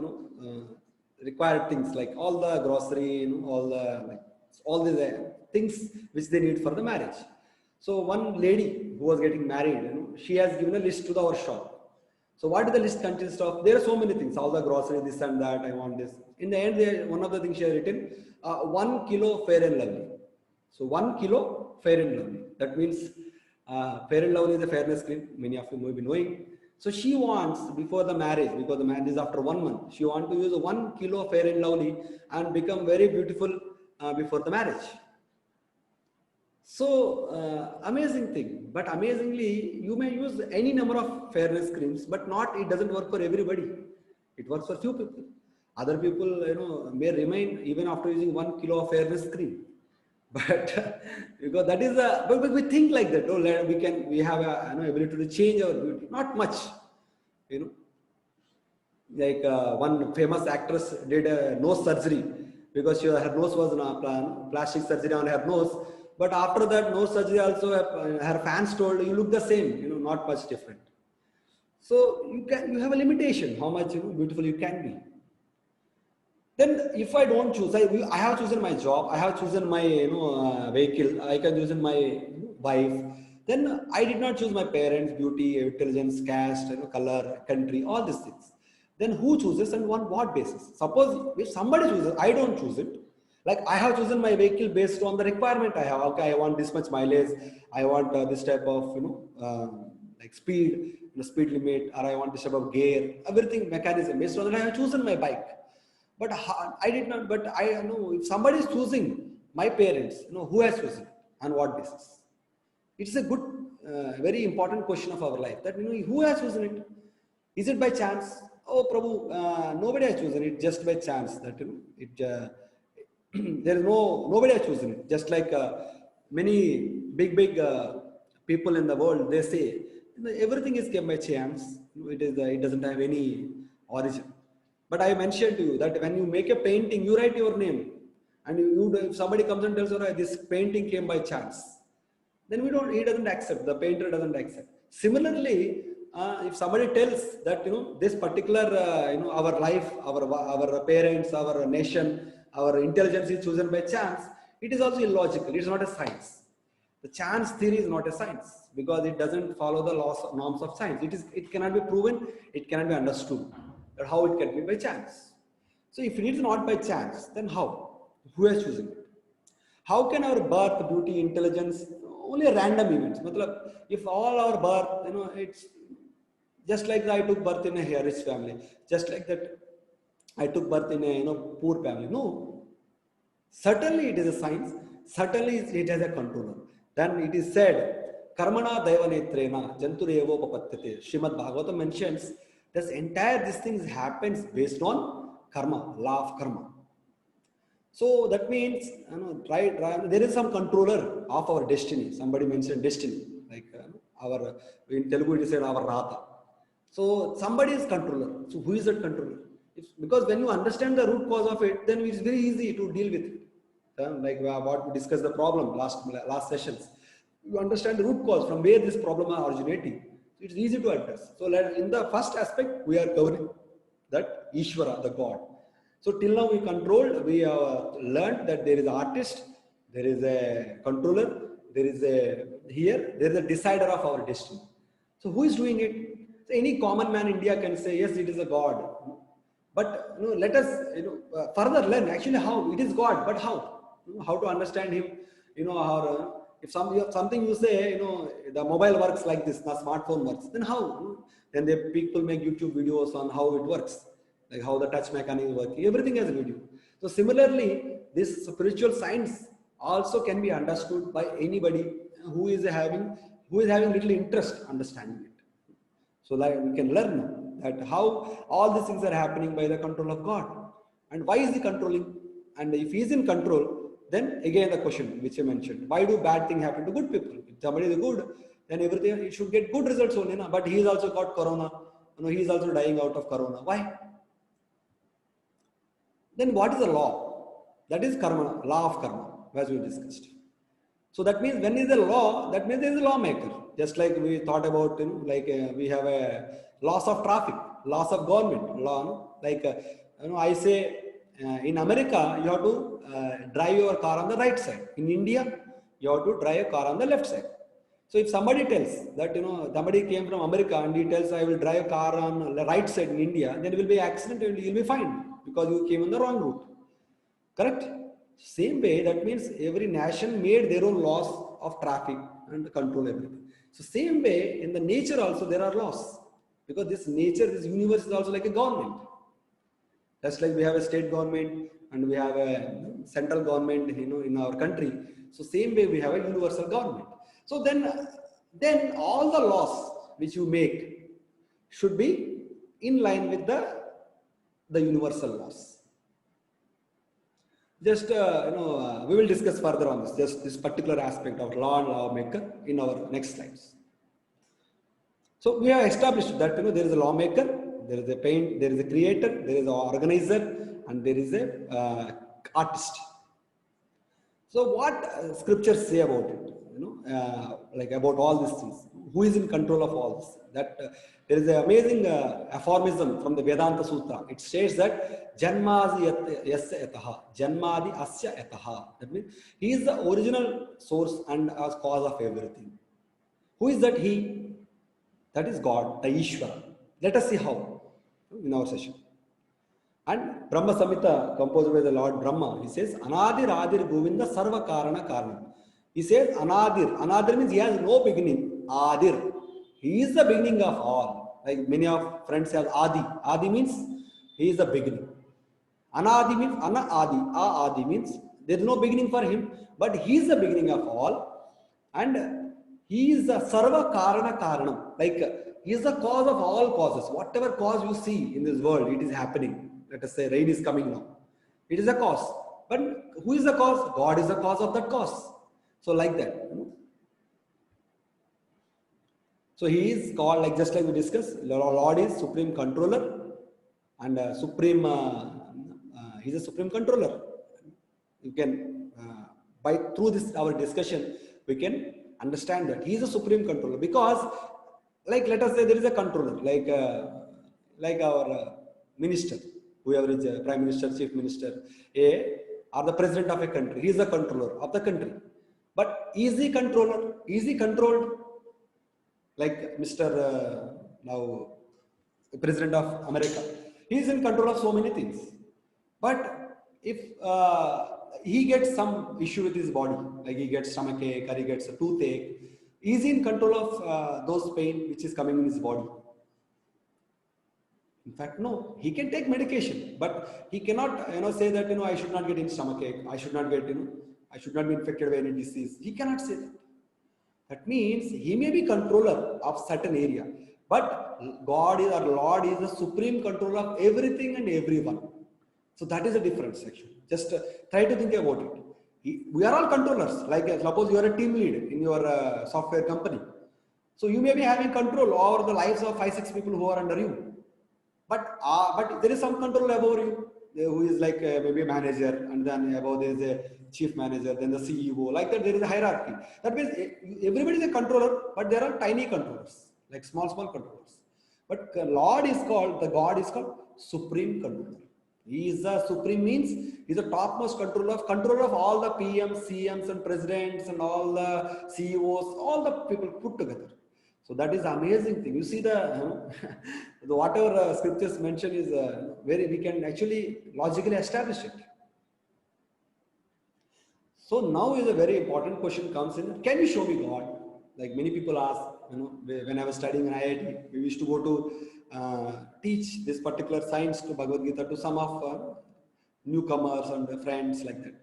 required things like all the grocery, all the like all the things which they need for the marriage. So one lady who was getting married, she has given a list to our shop. So what does the list consist of? There are so many things, all the grocery, this and that, I want this. In the end, one of the things she has written, 1 kilo Fair and Lovely. So 1 kilo Fair and Lovely. That means Fair and Lovely is a fairness cream. Many of you may be knowing. So she wants, before the marriage, because the marriage is after 1 month, she wants to use 1 kilo Fair and Lovely and become very beautiful before the marriage. So amazing thing, but amazingly, you may use any number of fairness creams, but it doesn't work for everybody. It works for few people. Other people, may remain even after using 1 kilo of fairness cream. But because that is but we think like that. Oh, we have a ability to change our beauty. Not much, Like one famous actress did a nose surgery because her nose was plastic surgery on her nose. But after that nose surgery also, her fans told you look the same, not much different. So you have a limitation how much beautiful you can be. Then if I don't choose, I have chosen my job, I have chosen my vehicle, I can choose my wife. Then I did not choose my parents, beauty, intelligence, caste, color, country, all these things. Then who chooses and on what basis? Suppose if somebody chooses, I don't choose it. Like I have chosen my vehicle based on the requirement I have. Okay, I want this much mileage. I want this type of like speed, the speed limit, or I want this type of gear. Everything mechanism based on that I have chosen my bike. But I did not. But I know if somebody is choosing my parents, who has chosen on what basis? It is a good, very important question of our life. That who has chosen it? Is it by chance? Oh, Prabhu, nobody has chosen it just by chance. That there is nobody has chosen it. Just like many big people in the world, they say everything is came by chance. It doesn't have any origin. But I mentioned to you that when you make a painting, you write your name, and if somebody comes and tells you this painting came by chance, then he doesn't accept. The painter doesn't accept. Similarly, if somebody tells that this particular our life, our parents, our nation, our intelligence is chosen by chance, it is also illogical. It is not a science. The chance theory is not a science because it doesn't follow the norms of science. It cannot be proven. It cannot be understood. That how it can be by chance. So if it is not by chance, then how? Who has chosen it? How can our birth, beauty, intelligence, only a random events? If all our birth, it's just like I took birth in a rich family, just like that I took birth in a poor family. No, certainly it is a science. Certainly it has a controller. Then it is said, Karmana Daivanetrena Janturevo Papatyate. Srimad Bhagavatam mentions this entire this thing happens based on karma, law of karma. So that means, right, there is some controller of our destiny. Somebody mentioned destiny, like our in Telugu it is said our Rata. So somebody is controller. So who is that controller? Because when you understand the root cause of it, then it is very easy to deal with it. Like what we discussed the problem last sessions. You understand the root cause from where this problem are originating. It's easy to address. So in the first aspect, we are covering that Ishvara, the God. So till now we have learned that there is an artist, there is a controller, there is a decider of our destiny. So who is doing it? So any common man in India can say, yes, it is a God. But let us further learn actually how it is God, but how? How to understand him, how if something you say, the mobile works like this, the smartphone works, then how? Then people make YouTube videos on how it works, like how the touch mechanism works. Everything has a video. So similarly, this spiritual science also can be understood by anybody who is having little interest understanding it. So like we can learn that how all these things are happening by the control of God. And why is he controlling? And if he is in control, then again the question which I mentioned, why do bad things happen to good people? If somebody is good, then everything, he should get good results only, na? But he is also got corona, he is also dying out of corona. Why? Then what is the law? That is karma, law of karma, as we discussed. So that means when is the law, that means there is a lawmaker. Just like we thought about, we have a laws of traffic, laws of government, law, no? I say in America, you have to drive your car on the right side. In India, you have to drive a car on the left side. So if somebody tells that, somebody came from America and he tells, I will drive a car on the right side in India, then it will be an accident and you will be fined because you came on the wrong route. Correct? Same way, that means every nation made their own laws of traffic and control everything. So same way, in the nature also there are laws. Because this nature, this universe is also like a government. Just like we have a state government and we have a central government, in our country. So same way we have a universal government. So then all the laws which you make should be in line with the universal laws. Just, we will discuss further on this, just this particular aspect of law and lawmaker in our next slides. So we have established that, there is a lawmaker, there is a there is a creator, there is an organizer, and there is a artist. So what scriptures say about it, about all these things? Who is in control of all this? That there is an amazing aphorism from the Vedanta Sutra. It states that Janmadi yasya etaha, Janmadi asya etaha. That means he is the original source and as cause of everything. Who is that he? That is God, the Ishvara. Let us see how in our session. And Brahma Samhita, composed by the Lord Brahma, he says, Anadir Adir Govinda Sarva Karana Karanam. He says, Anadir. Anadir means he has no beginning. Adir. He is the beginning of all. Like many of friends say Adi. Adi means he is the beginning. Anadi means Ana Adi. Adi means there is no beginning for him, but he is the beginning of all. And he is the Sarva Karana Karanam. Like he is the cause of all causes. Whatever cause you see in this world, it is happening. Let us say rain is coming now. It is a cause. But who is the cause? God is the cause of that cause. So like that. So he is called, like just like we discussed, Lord is supreme controller and he's a supreme controller. You can, through this our discussion, we can understand that he is a supreme controller because, like let us say there is a controller, like our minister, whoever is a prime minister, chief minister, or the president of a country. He is the controller of the country. But is he controller? Is he controlled? Like Mr. Now President of America, he is in control of so many things. But if he gets some issue with his body, like he gets stomachache or he gets a toothache, is he in control of those pain which is coming in his body? In fact, no. He can take medication, but he cannot, say that I should not get any stomachache, I should not get, I should not be infected by any disease. He cannot say that. That means he may be controller of certain area, but God is, our Lord is the supreme controller of everything and everyone. So that is a difference actually. Just try to think about it. We are all controllers. Like suppose you are a team lead in your software company. So you may be having control over the lives of 5-6 people who are under you. But there is some control above you, who is like maybe a manager, and then above there is a chief manager, then the CEO. Like that, there is a hierarchy. That means everybody is a controller, but there are tiny controllers, like small controllers. But God is called supreme controller. He is the supreme means he is the topmost controller of all the PMs, CMs, and presidents, and all the CEOs, all the people put together. So that is amazing thing. You see the whatever scriptures mention is very, we can actually logically establish it. So now is a very important question comes in. Can you show me God? Like many people ask, when I was studying in IIT, we used to go to teach this particular science to Bhagavad Gita to some of newcomers and friends like that.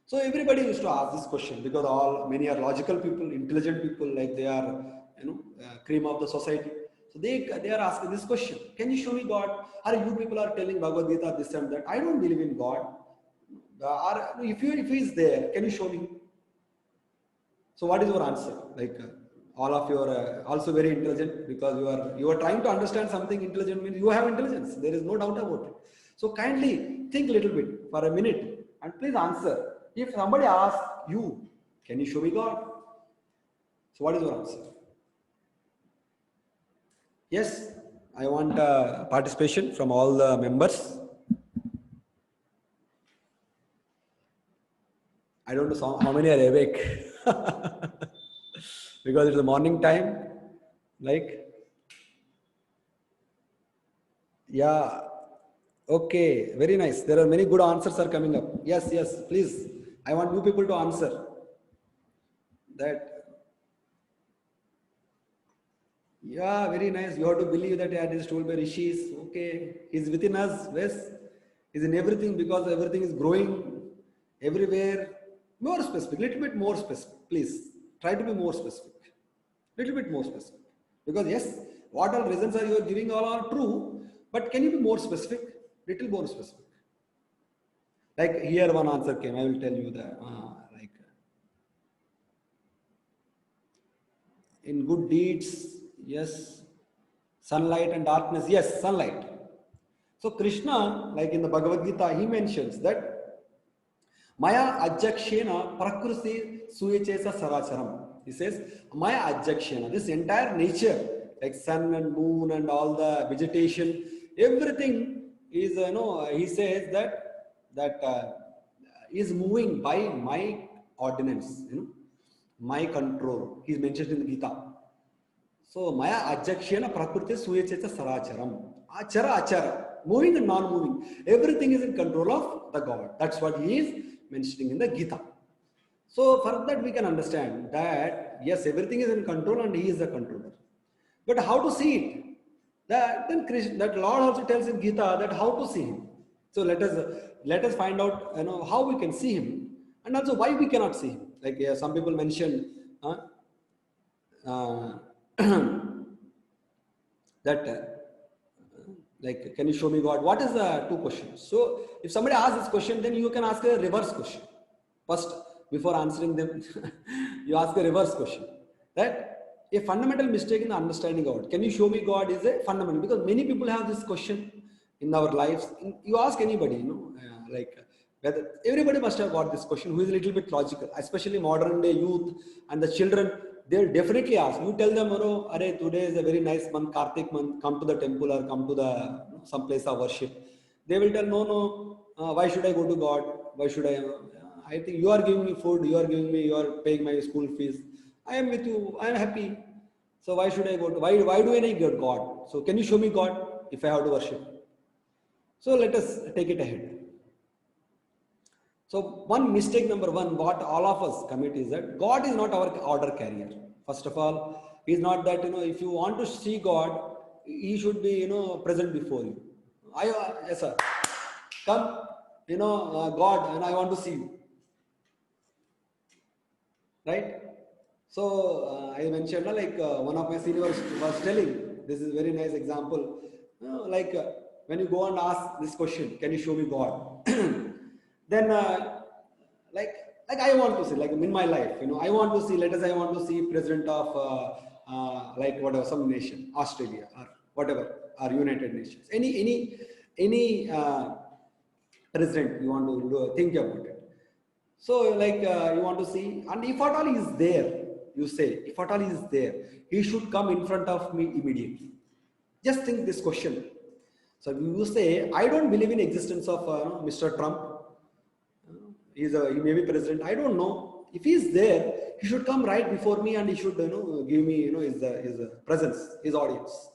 So everybody used to ask this question because many are logical people, intelligent people, like they are, cream of the society. So they are asking this question: Can you show me God? Or you people are telling Bhagavad Gita this and that. I don't believe in God. If he is there, can you show me? So what is your answer? Like all of you are also very intelligent, because you are trying to understand something. Intelligent means you have intelligence. There is no doubt about it. So kindly think a little bit for a minute and please answer. If somebody asks you, can you show me God? So what is your answer? Yes, I want participation from all the members. I don't know how many are awake. Because it's the morning time. Like, yeah, okay, very nice. There are many good answers are coming up. Yes, yes, please. I want you people to answer that. Yeah, very nice. You have to believe that it is told by rishis. Okay, he's within us. Yes, he's in everything, because everything is growing everywhere. More specific, little bit more specific, please. Try to be more specific, little bit more specific. Because yes, what all reasons are you giving all are true, but can you be more specific? Little more specific. Like here, one answer came. I will tell you that. Like in good deeds, yes. Sunlight and darkness, yes, sunlight. So Krishna, like in the Bhagavad Gita, he mentions that Maya Ajakshena Prakriti Suyachesa Saracharam. He says, Maya Ajakshena, this entire nature, like sun and moon and all the vegetation, everything is, he says that is moving by my ordinance, my control. He is mentioned in the Gita. So Maya Ajakshena Prakriti Suyacheta Saracharam. Achara Achara. Moving and non-moving. Everything is in control of the God. That's what he is mentioning in the Gita. So for that we can understand that yes, everything is in control and he is the controller. But how to see it? That Lord also tells in Gita that how to see him. So let us find out how we can see him, and also why we cannot see him. Like some people mention that like, can you show me God? What is the two questions? So if somebody asks this question, then you can ask a reverse question. First, before answering them, you ask a reverse question. That a fundamental mistake in understanding God. Can you show me God is a fundamental, because many people have this question in our lives. You ask anybody, like whether everybody must have got this question who is a little bit logical, especially modern day youth and the children. They'll definitely ask. You tell them, Arey, today is a very nice month, Kartik month, come to the temple or come to the some place of worship. They will tell, no, why should I go to God? Why should I? I think you are giving me food, you are paying my school fees. I am with you, I am happy. So why should I go to, why do I need God? So can you show me God if I have to worship? So let us take it ahead. So one mistake number one, what all of us commit is that God is not our order carrier. First of all, he is not that, if you want to see God, he should be, present before you. Yes sir, come, God, and I want to see you. Right? So I mentioned, one of my seniors was telling, this is a very nice example, when you go and ask this question, can you show me God? Then like I want to see, like in my life, I want to see, I want to see president of like whatever, some nation, Australia or whatever, or United Nations, any president you want to think about it. So you want to see, and if at all he is there, you say, if at all he is there, he should come in front of me immediately. Just think this question. So you say, I don't believe in existence of Mr. Trump. He may be president. I don't know. If he is there, he should come right before me and he should give me his presence, his audience.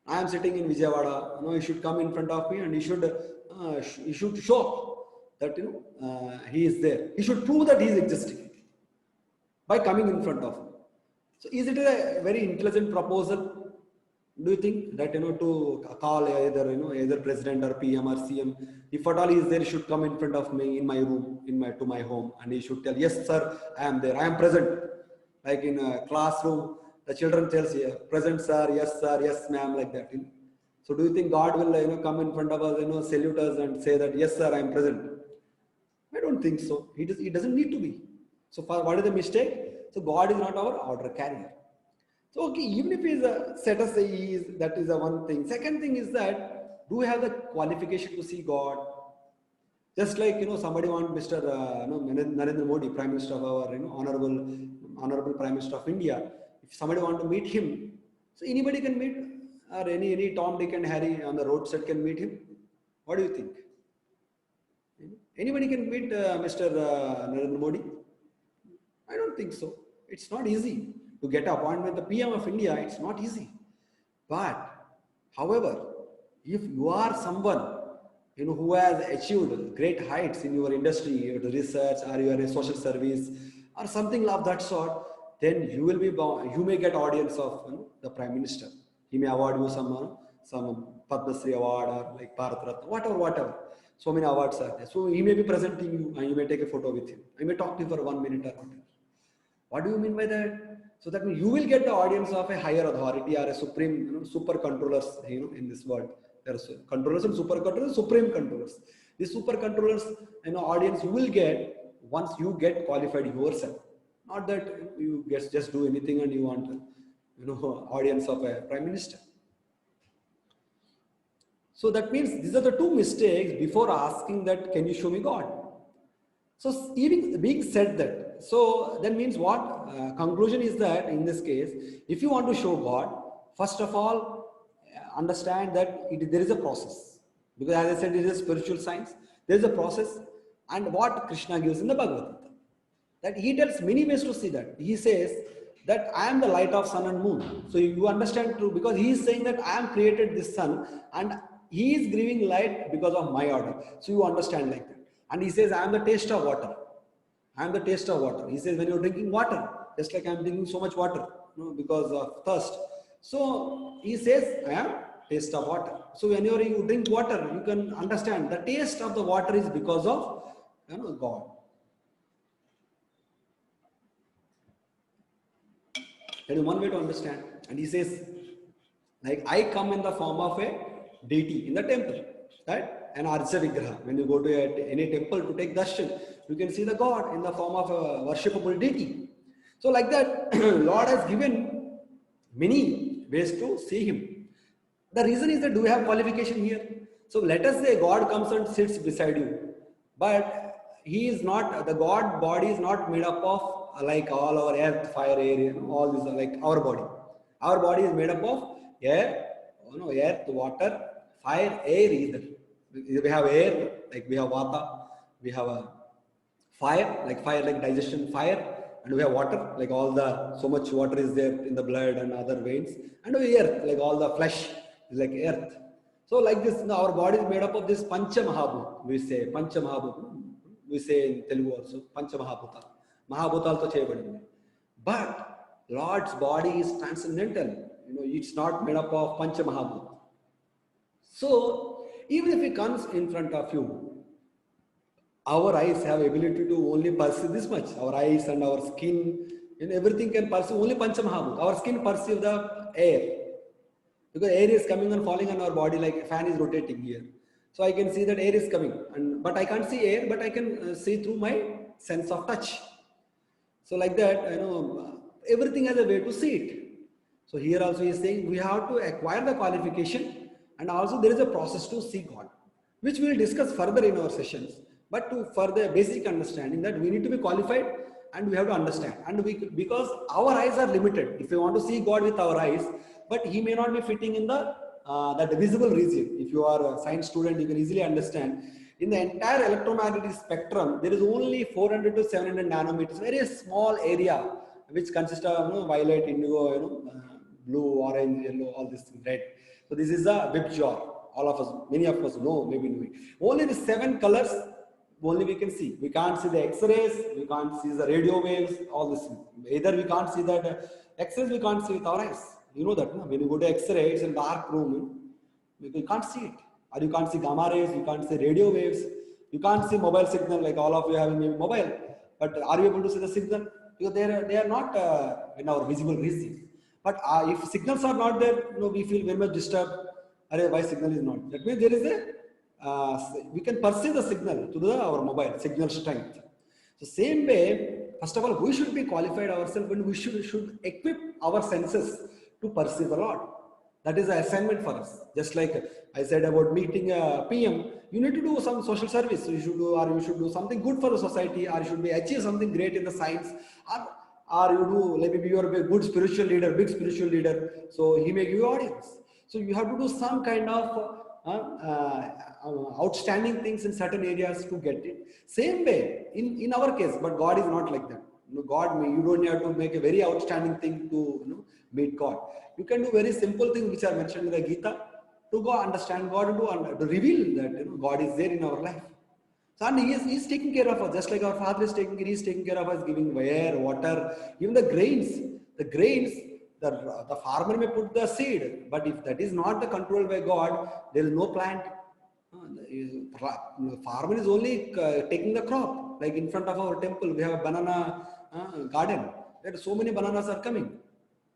I am sitting in Vijayawada. He should come in front of me and he should show that he is there. He should prove that he is existing by coming in front of me. So is it a very intelligent proposal? Do you think that to call either president or PM or CM, if at all he is there, he should come in front of me in my room, to my home, and he should tell, yes sir, I am there, I am present. Like in a classroom, the children tells, yeah, present sir, yes ma'am, like that. So do you think God will come in front of us, salute us and say that, yes sir, I am present? I don't think so. He doesn't need to be. So for what is the mistake? So God is not our order carrier. So okay, even if he's a set us he is, that is a one thing. Second thing is that do we have the qualification to see God? Just like somebody want Mr. Narendra Modi, Prime Minister of our honorable Prime Minister of India. If somebody want to meet him, so anybody can meet, or any Tom, Dick, and Harry on the roadside can meet him. What do you think? Anybody can meet Mr. Narendra Modi? I don't think so. It's not easy to get an appointment with the PM of India. It's not easy. But, however, if you are someone who has achieved great heights in your industry, your research, or your social service, or something of that sort, then you will be bound, you may get audience of the Prime Minister. He may award you some Padma Shri award or like Bharat Ratna, whatever. So many awards are there. So he may be presenting you and you may take a photo with him. I may talk to you for 1 minute or whatever. What do you mean by that? So that means you will get the audience of a higher authority or a supreme, super controllers, in this world. There are controllers and super controllers, supreme controllers. These super controllers, audience you will get once you get qualified yourself. Not that you just do anything and you want, audience of a Prime Minister. So that means these are the two mistakes before asking that, can you show me God? So even being said that, so that means what? Conclusion is that in this case, if you want to show God, first of all, understand that there is a process. Because as I said, it is a spiritual science. There is a process. And what Krishna gives in the Bhagavad Gita, that he tells many ways to see that. He says that I am the light of sun and moon. So you understand too, because he is saying that I am created this sun and he is giving light because of my order. So you understand like that. And he says, I am the taste of water. I am the taste of water. He says, when you're drinking water, just like I am drinking so much water, because of thirst. So he says, I am taste of water. So whenever you drink water, you can understand the taste of the water is because of God. That is one way to understand. And he says, like I come in the form of a deity in the temple, right? An Arja Vigraha. When you go to any temple to take darshan, you can see the God in the form of a worshipable deity. So like that, Lord has given many ways to see him. The reason is that do we have qualification here? So let us say God comes and sits beside you, but he is not, the God body is not made up of like all our earth, fire, air, all these are like our body. Our body is made up of air, earth, water, fire, air either. We have air, like we have vata, we have a fire like digestion fire, and we have water, like so much water is there in the blood and other veins, and we have earth, like all the flesh is like earth. So like this, our body is made up of this Pancha Mahabhuta. We say Pancha Mahabhuta. We say in Telugu also Pancha Mahabhuta. Mahabhutalto cheyabadindi. But Lord's body is transcendental. It's not made up of Pancha Mahabhuta. So even if he comes in front of you, our eyes have ability to only perceive this much. Our eyes and our skin and everything can perceive only Pancha Mahabhuta. Our skin perceives the air. Because air is coming and falling on our body like a fan is rotating here. So I can see that air is coming. But I can't see air, but I can see through my sense of touch. So like that, everything has a way to see it. So here also he is saying we have to acquire the qualification, and also there is a process to see God, which we will discuss further in our sessions. But to further basic understanding that we need to be qualified and we have to understand. And because our eyes are limited. If we want to see God with our eyes, but he may not be fitting in that visible region. If you are a science student, you can easily understand. In the entire electromagnetic spectrum, there is only 400 to 700 nanometers, very small area, which consists of violet, indigo, blue, orange, yellow, all these things, red. So this is a Vib Jar. All of us, many of us know, maybe know it. Only the 7 colors only we can see. We can't see the X-rays, we can't see the radio waves, all this. Either we can't see that X-rays, we can't see with our eyes. You know that, no? When you go to X-ray, it's in dark room, you can't see it. Or you can't see gamma rays, you can't see radio waves, you can't see mobile signal like all of you having a mobile. But are you able to see the signal? Because they are not in our visible region. But if signals are not there, we feel very much disturbed. Why signal is not? That means there is we can perceive the signal to our mobile, signal strength. So same way, first of all, we should be qualified ourselves when we should equip our senses to perceive the Lord. That is the assignment for us. Just like I said about meeting a PM, you need to do some social service. You should do, or you should do something good for the society, or you should be achieve something great in the science, or you do, like maybe you are a good spiritual leader, big spiritual leader. So he may give you audience. So you have to do some kind of outstanding things in certain areas to get it. Same way in our case, but God is not like that. God, you don't have to make a very outstanding thing to meet God. You can do very simple things which are mentioned in the Gita to go understand God, to reveal that God is there in our life. So and he is taking care of us, just like our Father is taking care. He is taking care of us, giving air, water, even the grains. The farmer may put the seed, but if that is not the control by God, there is no plant. Farmer is only taking the crop. Like in front of our temple, we have a banana garden. There are so many bananas are coming.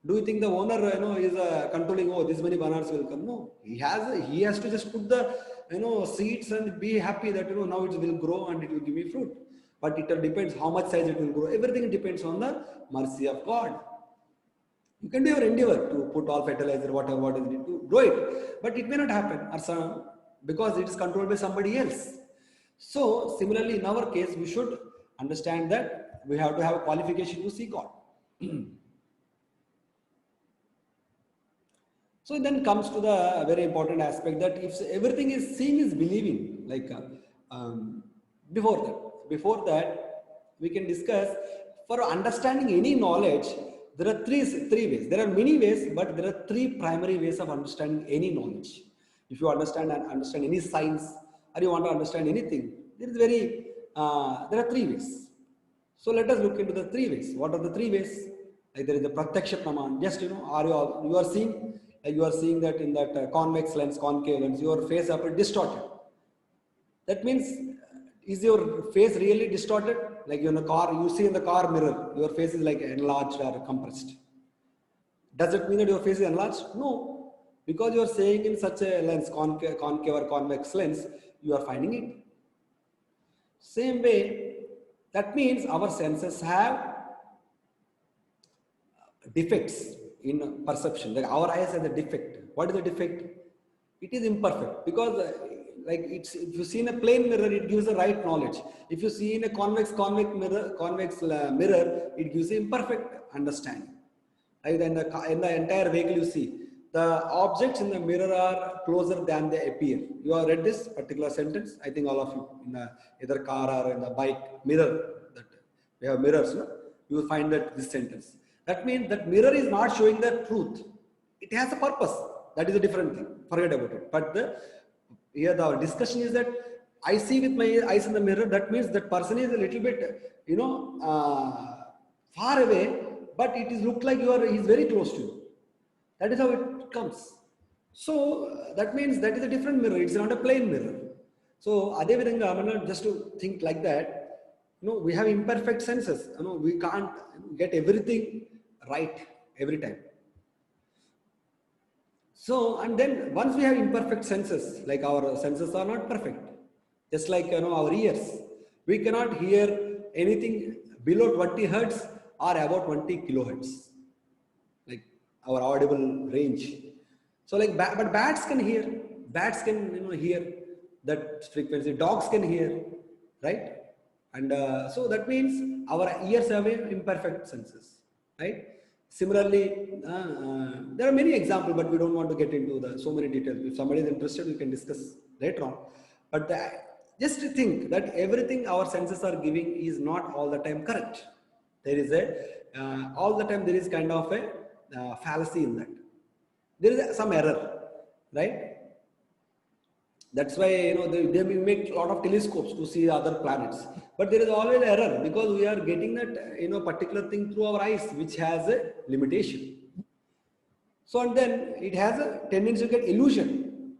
Do you think the owner, is controlling? Oh, this many bananas will come. No, he has to just put the seeds and be happy that now it will grow and it will give me fruit. But it depends how much size it will grow. Everything depends on the mercy of God. You can do your endeavor to put all fertilizer, whatever what is needed to grow it, but it may not happen, or because it is controlled by somebody else. So similarly, in our case, we should understand that we have to have a qualification to see God. So then comes to the very important aspect that if everything is seeing is believing, like before that, we can discuss for understanding any knowledge. There are three ways. There are many ways, but there are three primary ways of understanding any knowledge. If you understand any science, or you want to understand anything, there are three ways. So let us look into the three ways. What are the three ways? Like there is the Pratyaksha Praman. Just you are seeing that in that convex lens, concave lens, your face is distorted. That means, is your face really distorted? Like in a car, you see in the car mirror, your face is like enlarged or compressed. Does it mean that your face is enlarged? No, because you are saying in such a lens, concave or convex lens, you are finding it. Same way, that means our senses have defects in perception. Like our eyes have a defect. What is the defect? It is imperfect because if you see in a plane mirror, it gives the right knowledge. If you see in a convex mirror, it gives the imperfect understanding. Like in the entire vehicle, you see the objects in the mirror are closer than they appear. You have read this particular sentence. I think all of you in either car or in the bike mirror, that we have mirrors. No? You will find that this sentence. That means that mirror is not showing the truth. It has a purpose. That is a different thing. Forget about it. But here the discussion is that I see with my eyes in the mirror. That means that person is a little bit, far away, but it is look like he's very close to you. That is how it comes. So that means that is a different mirror. It's not a plain mirror. So just to think like that, we have imperfect senses. We can't get everything right every time. So, and then once we have imperfect senses, like our senses are not perfect, just like our ears, we cannot hear anything below 20 hertz or above 20 kilohertz, like our audible range. So, like, but bats can hear. Bats can hear that frequency. Dogs can hear, right? And so that means our ears have imperfect senses, right? Similarly, there are many examples, but we don't want to get into so many details. If somebody is interested, we can discuss later on. But just to think that everything our senses are giving is not all the time correct. There is all the time there is kind of a fallacy in that. There is some error, right? That's why they make a lot of telescopes to see other planets, but there is always error because we are getting that particular thing through our eyes, which has a limitation. So and then it has a tendency to get illusion.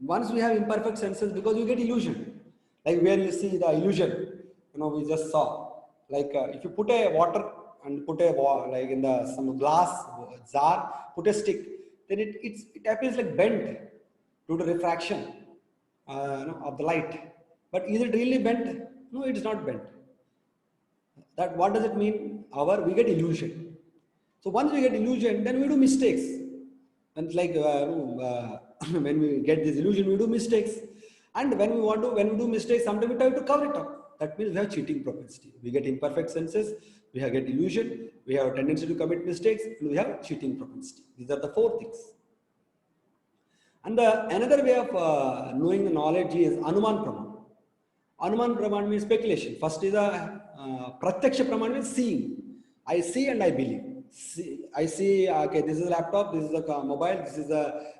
Once we have imperfect senses, because you get illusion, like where you see the illusion, we just saw, like if you put a water and put like in some glass jar, put a stick, then it appears like bent due to refraction. of the light. But is it really bent? No, it's not bent. That what does it mean? We get illusion. So once we get illusion, then we do mistakes. And it's like when we get this illusion, we do mistakes. And when we do mistakes, sometimes we try to cover it up. That means we have cheating propensity. We get imperfect senses, we have get illusion, we have a tendency to commit mistakes, and we have cheating propensity. These are the four things. And another way of knowing the knowledge is Anuman Praman. Anuman Praman means speculation. First is Pratyaksha Praman means seeing. I see and I believe. I see, okay, this is a laptop, this is a mobile, this is a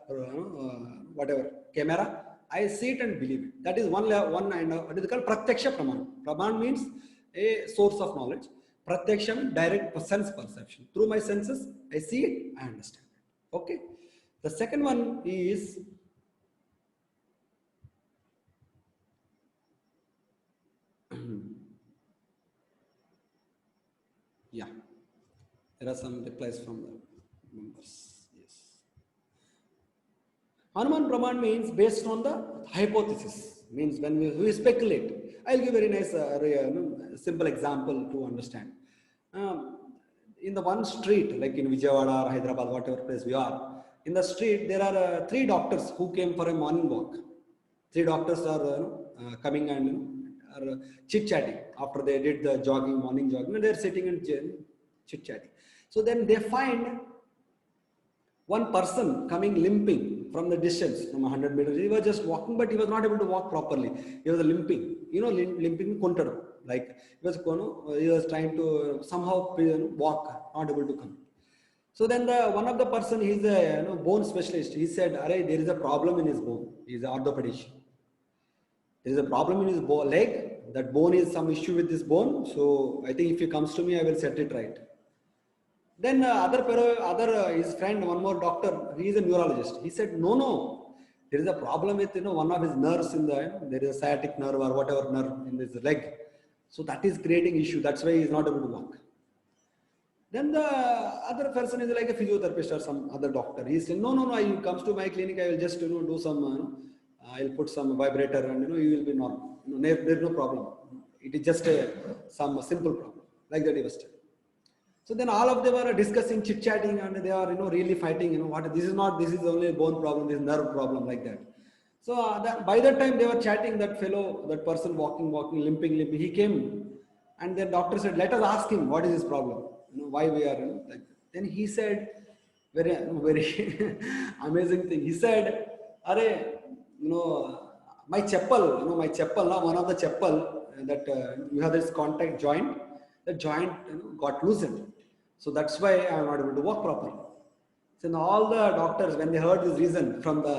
whatever camera. I see it and believe it. That is one and what is called Pratyaksha Praman. Praman means a source of knowledge. Pratyaksha means direct sense perception. Through my senses, I see it, I understand it. Okay. The second one is yeah. There are some replies from the members. Yes. Hanuman Praman means based on the hypothesis. Means when we speculate. I'll give a very nice, simple example to understand. In the one street, like in Vijayawada or Hyderabad, whatever place we are, in the street there are three doctors who came for a morning walk. Three doctors are coming and are chit-chatting after they did the jogging, morning jogging, and they're sitting and chit-chatting. So then they find one person coming limping from the distance, from 100 meters. He was just walking, but he was not able to walk properly. He was limping. Limping kontadu. Like he was trying to somehow walk, not able to come. So then one of the person, he's a bone specialist. He said, "Arey, there is a problem in his bone. He's an orthopedist. There is a problem in his leg. That bone is some issue with this bone. So I think if he comes to me, I will set it right." Then his friend, one more doctor, he is a neurologist. He said, no, there is a problem with one of his nerves in there is a sciatic nerve or whatever nerve in his leg. So that is creating issue. That's why he is not able to walk. Then the other person is like a physiotherapist or some other doctor. He said, no, he comes to my clinic. I will just do some. I'll put some vibrator and you will be normal. There is no problem. It is just some simple problem. Like that he was telling. So then all of them are discussing, chit-chatting, and they are really fighting. What this is not. This is only a bone problem. This is nerve problem, like that. So by that time they were chatting. That person walking, limping. He came, and the doctor said, "Let us ask him what is his problem. Why we are like that." Then he said, very amazing thing. He said, "Arey, my chappal, one of the chappal that you have this contact joint. The joint got loosened. So that's why I am not able to walk properly." So now all the doctors, when they heard this reason from the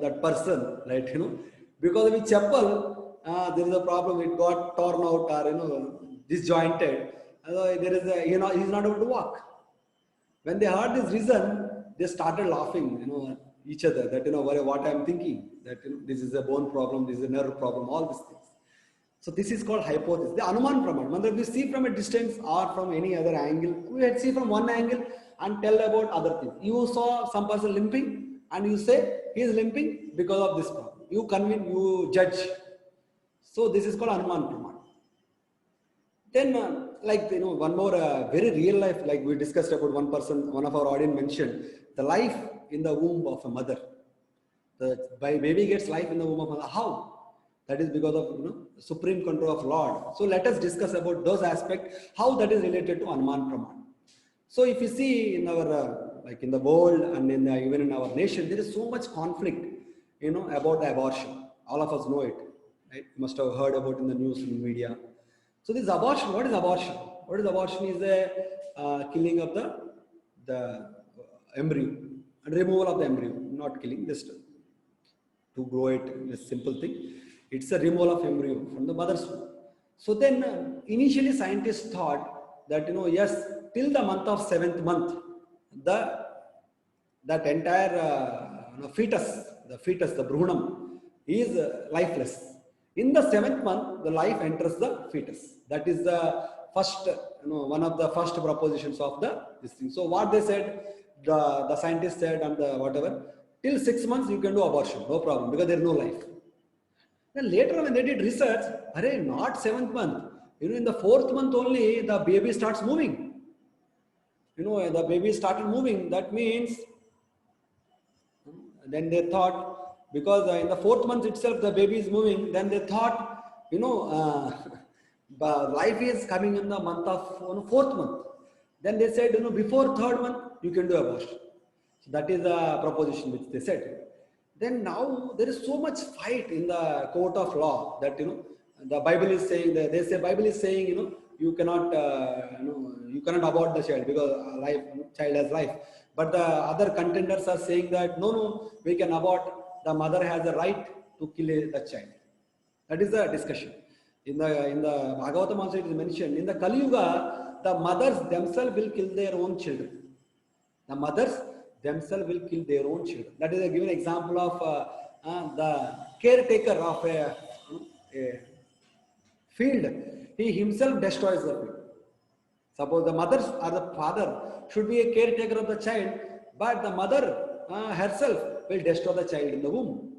that person, right, because of his chappal, there is a problem. It got torn out or disjointed. There is he's not able to walk. When they heard this reason, they started laughing, each other. That what I am thinking. That this is a bone problem, this is a nerve problem, all these things. So this is called hypothesis. The Anuman Praman. Whether we see from a distance or from any other angle, we had see from one angle and tell about other things. You saw some person limping and you say he is limping because of this problem. You judge. So this is called Anuman Praman. Then one more very real life, like we discussed about one person, one of our audience mentioned, the life in the womb of a mother. The baby gets life in the womb of a mother. How? That is because of supreme control of Lord. So let us discuss about those aspects, how that is related to Anuman Praman. So if you see in our in the world and even in our nation, there is so much conflict, about the abortion. All of us know it, right? You must have heard about in the news, in the media. So this abortion, what is abortion? What is abortion? Is a killing of the embryo and removal of the embryo, not killing, just to grow it, a simple thing. It's a removal of embryo from the mother's womb. So then initially scientists thought that, yes, till the month of 7th month, that entire fetus, the bhrunam, is lifeless. In the 7th month, the life enters the fetus. That is the first, one of the first propositions of this thing. So what they said, the scientists said and whatever, till 6 months you can do abortion, no problem, because there is no life. Then later on when they did research, array, not 7th month. In the 4th month only the baby starts moving. The baby started moving. That means, then they thought, because in the 4th month itself the baby is moving, then they thought, life is coming in the month of 4th month. Then they said, before 3rd month you can do abortion. So that is the proposition which they said. Then now there is so much fight in the court of law that the Bible is saying that they say Bible is saying you cannot you cannot abort the child because child has life. But the other contenders are saying that no, we can abort. The mother has a right to kill the child. That is the discussion. In the Bhagavatam also it is mentioned, in the Kali Yuga, the mothers themselves will kill their own children. The mothers themselves will kill their own children. That is a given example of the caretaker of a field. He himself destroys the field. Suppose the mother or the father should be a caretaker of the child, but the mother herself will destroy the child in the womb.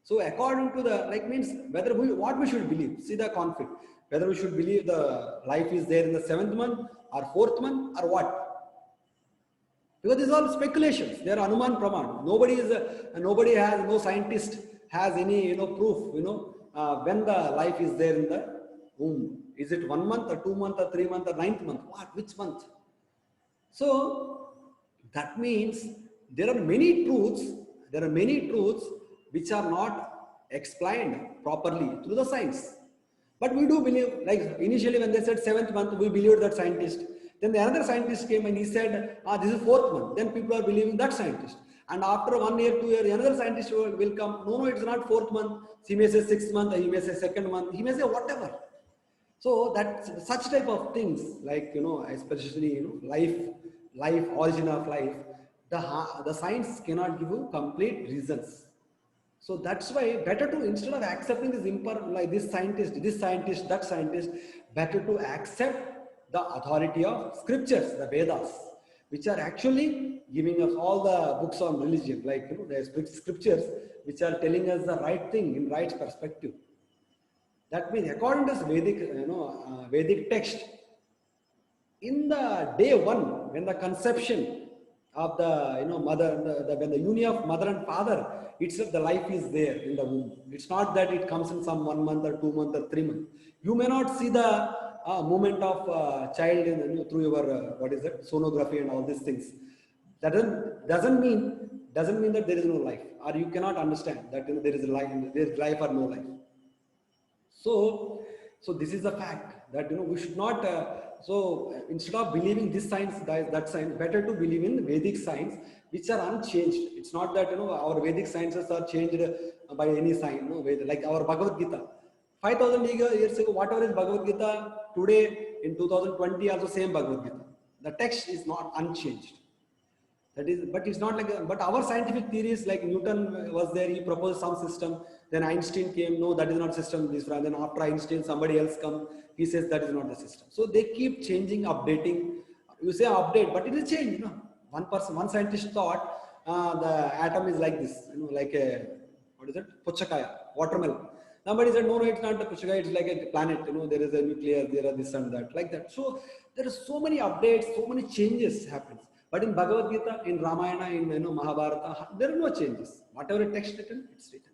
So according to the, means whether what we should believe, see the conflict, whether we should believe the life is there in the 7th month or 4th month or what. Because these are all speculations. They are Anuman Praman. Nobody has, no scientist has any proof when the life is there in the womb. Is it 1 month or 2 months or 3 months or 9th month? What? Which month? So that means there are many truths. There are many truths which are not explained properly through the science. But we do believe, like initially when they said 7th month, we believed that scientist. Then the another scientist came and he said, this is 4th month. Then people are believing that scientist. And after 1 year, 2 years, another scientist will come. No, it's not 4th month. He may say 6th month, he may say 2nd month, he may say whatever. So that such type of things, like especially life, origin of life, the science cannot give you complete reasons. So that's why better to, instead of accepting this like this scientist, that scientist, better to accept the authority of scriptures, the Vedas, which are actually giving us all the books on religion, like the scriptures which are telling us the right thing in right perspective. That means according to this Vedic text, in the day 1, when the conception of the mother, when the union of mother and father, itself the life is there in the womb. It's not that it comes in some 1 month or 2 months or 3 months. You may not see the movement of child through your sonography and all these things. That doesn't mean that there is no life, or you cannot understand that there is life or no life. So this is the fact that we should not. So instead of believing this science, that science, better to believe in Vedic science, which are unchanged. It's not that our Vedic sciences are changed by any sign. Like our Bhagavad Gita, 5,000 years ago, whatever is Bhagavad Gita today in 2020, also same Bhagavad Gita. The text is not unchanged. That is, but it's not like. But our scientific theories, like Newton was there, he proposed some system. Then Einstein came, no, that is not system. Then after Einstein, somebody else come, he says that is not the system. So they keep changing, updating. You say update, but it will change. One scientist thought the atom is like this, like a puchakaya, watermelon. Somebody said, no, it's not a puchakaya, it's like a planet. There is a nucleus, there are this and that, like that. So there are so many updates, so many changes happens. But in Bhagavad Gita, in Ramayana, in Mahabharata, there are no changes. Whatever text written, it's written.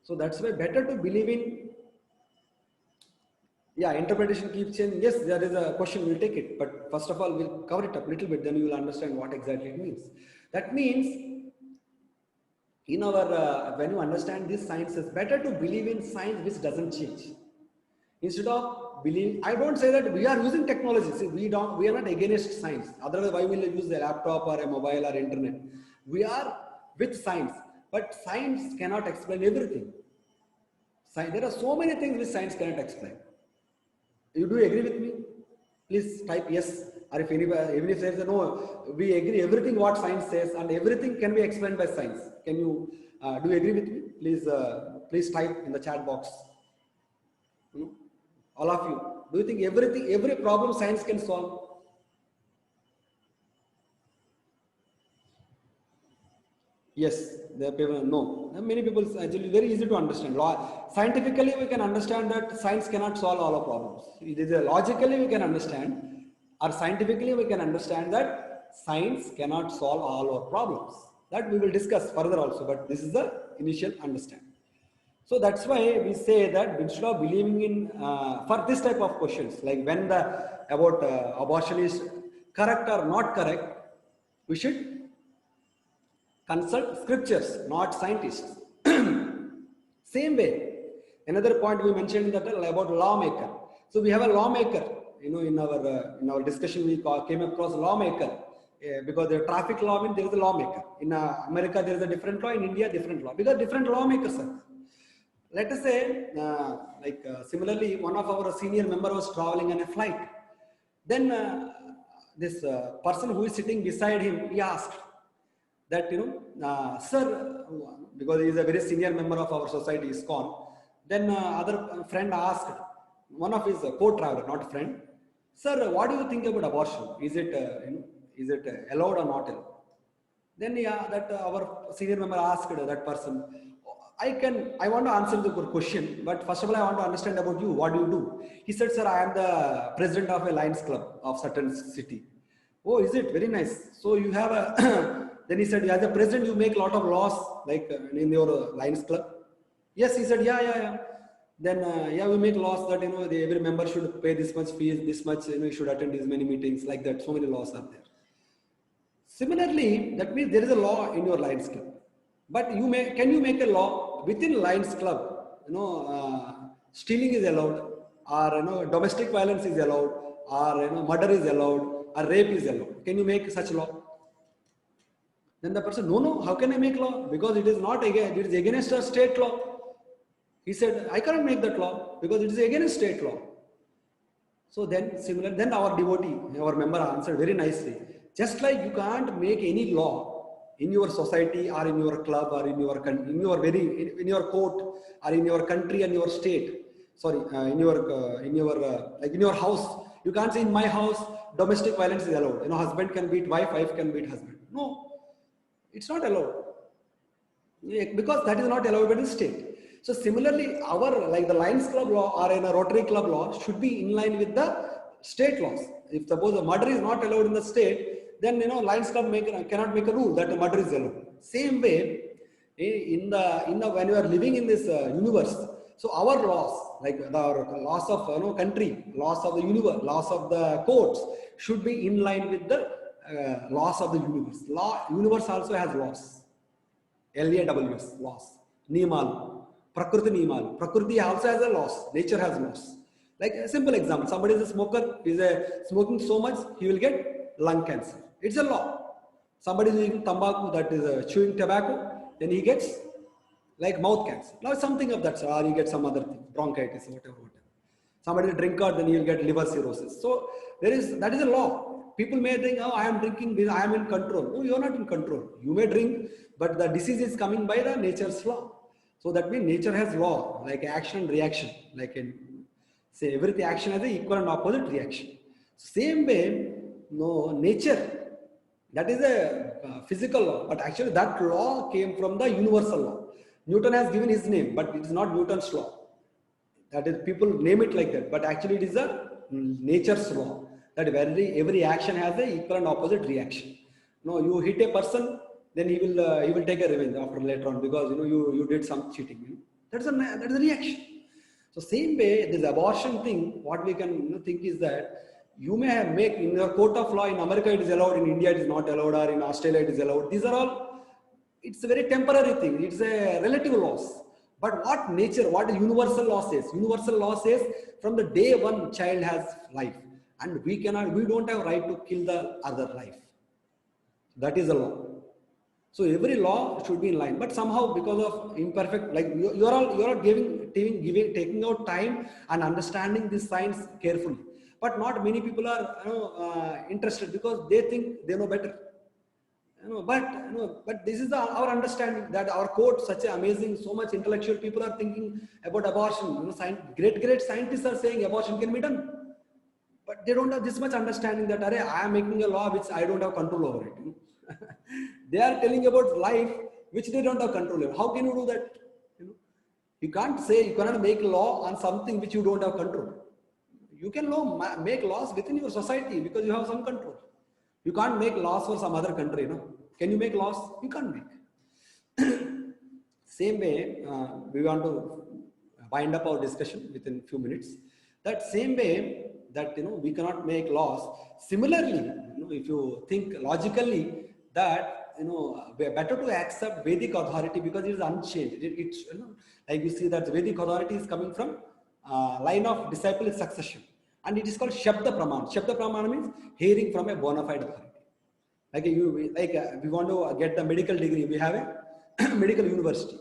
So that's why better to believe in. Yeah, interpretation keeps changing. Yes, there is a question, we'll take it. But first of all, we'll cover it up a little bit, then you will understand what exactly it means. That means, in our, when you understand this science, it's better to believe in science which doesn't change. Instead of believing, I don't say that we are using technology. See, we are not against science. Otherwise, why will you use a laptop or a mobile or internet? We are with science. But science cannot explain everything. There are so many things which science cannot explain. You do agree with me? Please type yes. Or if anybody says no, we agree everything what science says and everything can be explained by science. Can you do you agree with me? Please type in the chat box. All of you. Do you think every problem science can solve? Yes, the people no. Many people actually very easy to understand. Scientifically, we can understand that science cannot solve all our problems. It is logically we can understand, or scientifically we can understand that science cannot solve all our problems. That we will discuss further also. But this is the initial understanding. So that's why we say that instead of believing in for this type of questions, like when the about abortion is correct or not correct, we should consult scriptures, not scientists. Same way, another point we mentioned that about lawmaker. So we have a lawmaker. In our discussion we came across lawmaker because the traffic law means there is a lawmaker. In America there is a different law. In India different law because different lawmakers are. Let us say, similarly, one of our senior member was traveling on a flight. Then this person who is sitting beside him, he asked that, sir, because he is a very senior member of our society, ISKCON. Then other friend asked, one of his co-traveler, not a friend, sir, what do you think about abortion? Is it allowed or not allowed? Then that our senior member asked that person, I want to answer the question, but first of all, I want to understand about you. What do you do? He said, sir, I am the president of a Lions Club of certain city. Oh, is it? Very nice. So you have a, then he said, as a president, you make a lot of laws, like in your Lions Club. Yes, he said, yeah. Then, we make laws that, every member should pay this much fees, this much, you should attend this many meetings, like that. So many laws are there. Similarly, that means there is a law in your Lions Club. But can you make a law within Lions Club? Stealing is allowed, or domestic violence is allowed, or murder is allowed, or rape is allowed. Can you make such law? Then the person, no, how can I make law? Because it is not against, it is against a state law. He said, I cannot make that law because it is against state law. So then our devotee, our member answered very nicely. Just like you can't make any law in your society or in your club or in your court or in your country and your state. Sorry, in your house. You can't say in my house domestic violence is allowed. Husband can beat wife, wife can beat husband. No, it's not allowed because that is not allowed by the state. So similarly, the Lions Club law or in a Rotary Club law should be in line with the state laws. If suppose a murder is not allowed in the state, then Lions Club cannot make a rule that a murder is allowed. Same way, when you are living in this universe, so our laws, like the laws of country, laws of the universe, laws of the courts, should be in line with the laws of the universe. Universe also has laws. LAWS, laws. Niyamal. Prakriti Niyamal. Prakriti also has a laws. Nature has laws. Like a simple example, somebody is a smoker, smoking so much, he will get lung cancer. It's a law. Somebody is using tobacco, that is chewing tobacco, then he gets like mouth cancer. Now something of that, or he gets some other thing, bronchitis, whatever. Somebody is a drinker, then he will get liver cirrhosis. So that is a law. People may think, oh, I am drinking this, I am in control. No, you are not in control. You may drink, but the disease is coming by the nature's law. So that means nature has law, like action and reaction. Like say every action has an equal and opposite reaction. Same way, nature, that is a physical law, but actually that law came from the universal law. Newton has given his name, but it is not Newton's law. That is, people name it like that, but actually it is a nature's law. That every action has an equal and opposite reaction. You hit a person, then he will take a revenge later on because you did some cheating. That's a reaction. So same way, this abortion thing, what we can think is that you may make in your court of law in America it is allowed, in India it is not allowed, or in Australia it is allowed. These are all, it's a very temporary thing. It's a relative loss. But what the universal law says? Universal law says from the day one child has life, and we don't have right to kill the other life. That is a law. So every law should be in line, but somehow because of imperfect, like you are all taking out time and understanding this science carefully. But not many people are interested because they think they know better. But this is our understanding that our court, such amazing, so much intellectual people are thinking about abortion. Great scientists are saying abortion can be done, but they don't have this much understanding that I am making a law which I don't have control over it. They are telling about life, which they don't have control over. How can you do that? You know, you can't say, you cannot make law on something which you don't have control. You can make laws within your society because you have some control. You can't make laws for some other country, no? Can you make laws? You can't make. Same way, we want to wind up our discussion within a few minutes. That same way that, you know, we cannot make laws. Similarly, you know, if you think logically, that, you know, better to accept Vedic authority because it is unchanged. It's, you know, like you see that Vedic authority is coming from line of disciple succession, and it is called Shabda Praman. Shabda Praman means hearing from a bona fide authority. Like we want to get the medical degree, we have a medical university.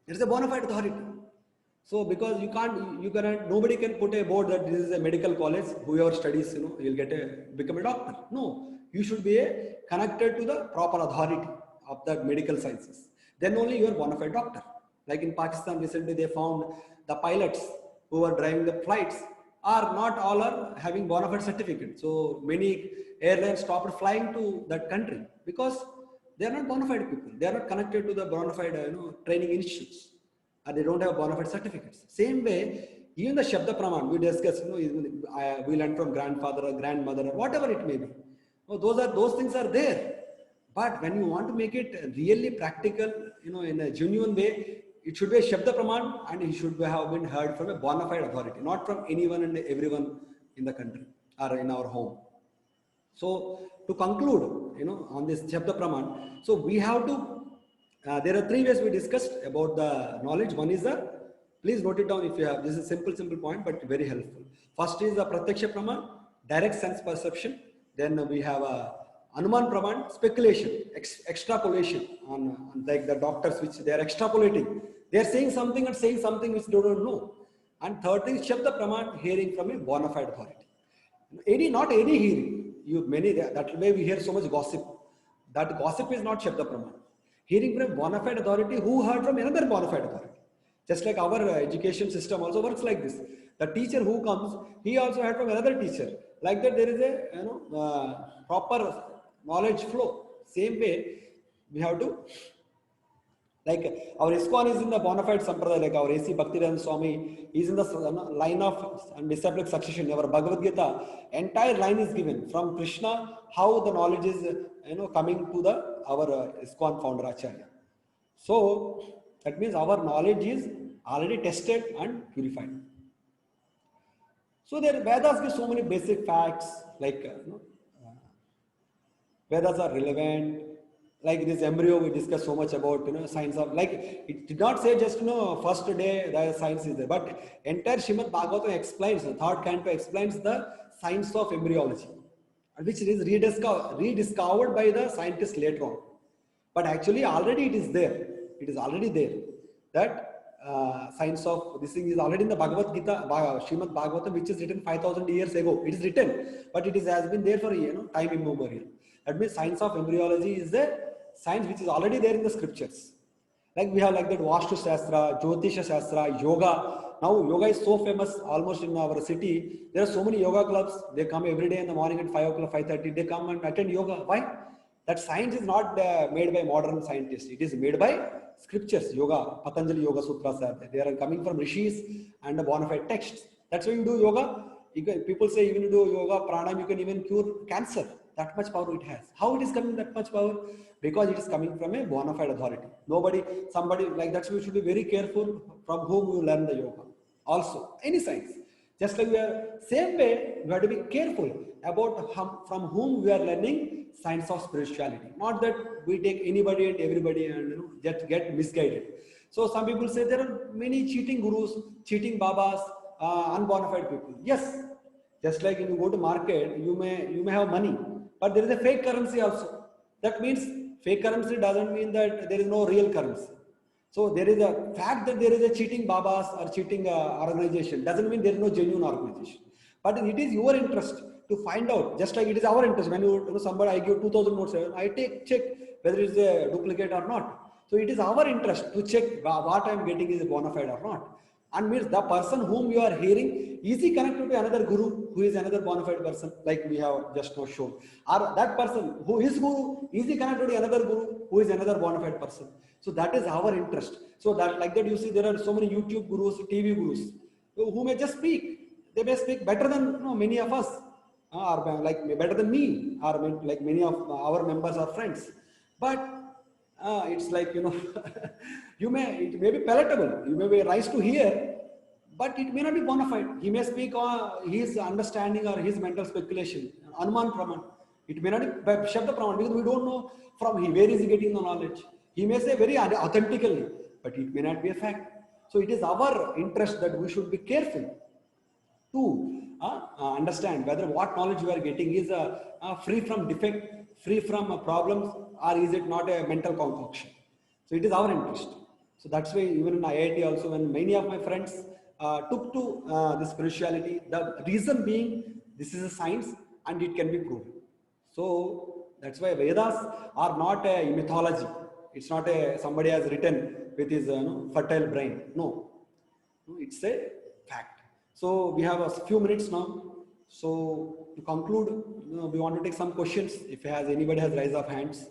It's a bona fide authority. So because nobody can put a board that this is a medical college, whoever studies, you know, you'll become a doctor. No, you should be connected to the proper authority of the medical sciences. Then only you are bona fide doctor. Like in Pakistan recently, they found the pilots who are driving the flights are not all are having bona fide certificate. So many airlines stopped flying to that country because they are not bona fide people. They are not connected to the bona fide, you know, training institutes. And they don't have bona fide certificates. Same way, even the Shabda Praman we discussed, you know, we learned from grandfather or grandmother or whatever it may be. No, those things are there. But when you want to make it really practical, you know, in a genuine way, it should be a Shabda Praman, and it should have been heard from a bona fide authority, not from anyone and everyone in the country or in our home. So to conclude, you know, on this Shabda Praman, so we have to, there are 3 ways we discussed about the knowledge. One is please note it down if you have, this is a simple point, but very helpful. First is the Pratyaksha Praman, direct sense perception. Then we have a Anuman Praman, speculation, extrapolation on like the doctors which they are extrapolating. They are saying something and saying something which they don't know. And third thing is Shabda Praman, hearing from a bona fide authority. Not any hearing. That way we hear so much gossip. That gossip is not Shabda Praman. Hearing from a bona fide authority who heard from another bona fide authority. Just like our education system also works like this. The teacher who comes, he also heard from another teacher. Like that, there is a, you know, proper knowledge flow. Same way, we have to, like our ISKCON is in the bona fide sampradaya, like our A.C. Bhaktivedanta Swami is in the line of disciplic succession. Our Bhagavad Gita, entire line is given from Krishna, how the knowledge is, you know, coming to our ISKCON founder Acharya. So that means our knowledge is already tested and purified. So there Vedas give so many basic facts, like you know, Vedas are relevant. Like this embryo, we discussed so much about, you know, science of, like it did not say just, you know, first day the science is there, but entire Srimad Bhagavatam explains, the third canto explains the science of embryology, which is rediscovered by the scientists later on. But actually already it is there. It is already there. That science of this thing is already in the Bhagavad Gita, Srimad Bhagavatam, which is written 5,000 years ago. It is written, but it has been there for, you know, time immemorial. That means science of embryology is the science which is already there in the scriptures. Like we have like that Vastu Shastra, Jyotisha Shastra, Yoga. Now yoga is so famous almost in our city. There are so many yoga clubs. They come every day in the morning at 5 o'clock, 5:30. They come and attend yoga. Why? That science is not made by modern scientists. It is made by scriptures. Yoga, Patanjali Yoga Sutras are there. They are coming from rishis and the bona fide texts. That's why you do yoga. People say even you do yoga, pranayama, you can even cure cancer. That much power it has. How it is coming that much power? Because it is coming from a bona fide authority. Somebody like that, so we should be very careful from whom we learn the yoga. Also, any science. Just like we are, same way, we have to be careful about from whom we are learning science of spirituality. Not that we take anybody and everybody and, you know, just get misguided. So some people say there are many cheating gurus, cheating babas, unbonafide people. Yes, just like when you go to market, you may have money, but there is a fake currency also. That means fake currency doesn't mean that there is no real currency. So there is a fact that there is a cheating babas or cheating organization doesn't mean there is no genuine organization. But it is your interest to find out, just like it is our interest. When you know somebody, I give 2,000 notes, I check whether it is a duplicate or not. So it is our interest to check what I am getting is bona fide or not. And means the person whom you are hearing, is he connected to another guru who is another bona fide person, like we have just now shown? Or that person who is guru, is he connected to another guru who is another bona fide person? So that is our interest. So that, like that, you see there are so many YouTube gurus, TV gurus, who may just speak. They may speak better than, many of us, or like better than me, or like many of our members or friends. But it's like, it may be palatable, you may be nice to hear, but it may not be bona fide. He may speak on his understanding or his mental speculation, Anuman Praman. It may not be Shabda Praman, because we don't know from where is he getting the knowledge. He may say very authentically, but it may not be a fact. So it is our interest that we should be careful to understand whether what knowledge you are getting is free from defect, free from problems, or is it not a mental concoction. So it is our interest. So that's why even in IIT also, when many of my friends took to the spirituality, the reason being this is a science and it can be proven. So that's why Vedas are not a mythology. It's not a somebody has written with his fertile brain. No, it's a fact. So we have a few minutes now. So to conclude, we want to take some questions. If anybody has raised of hands,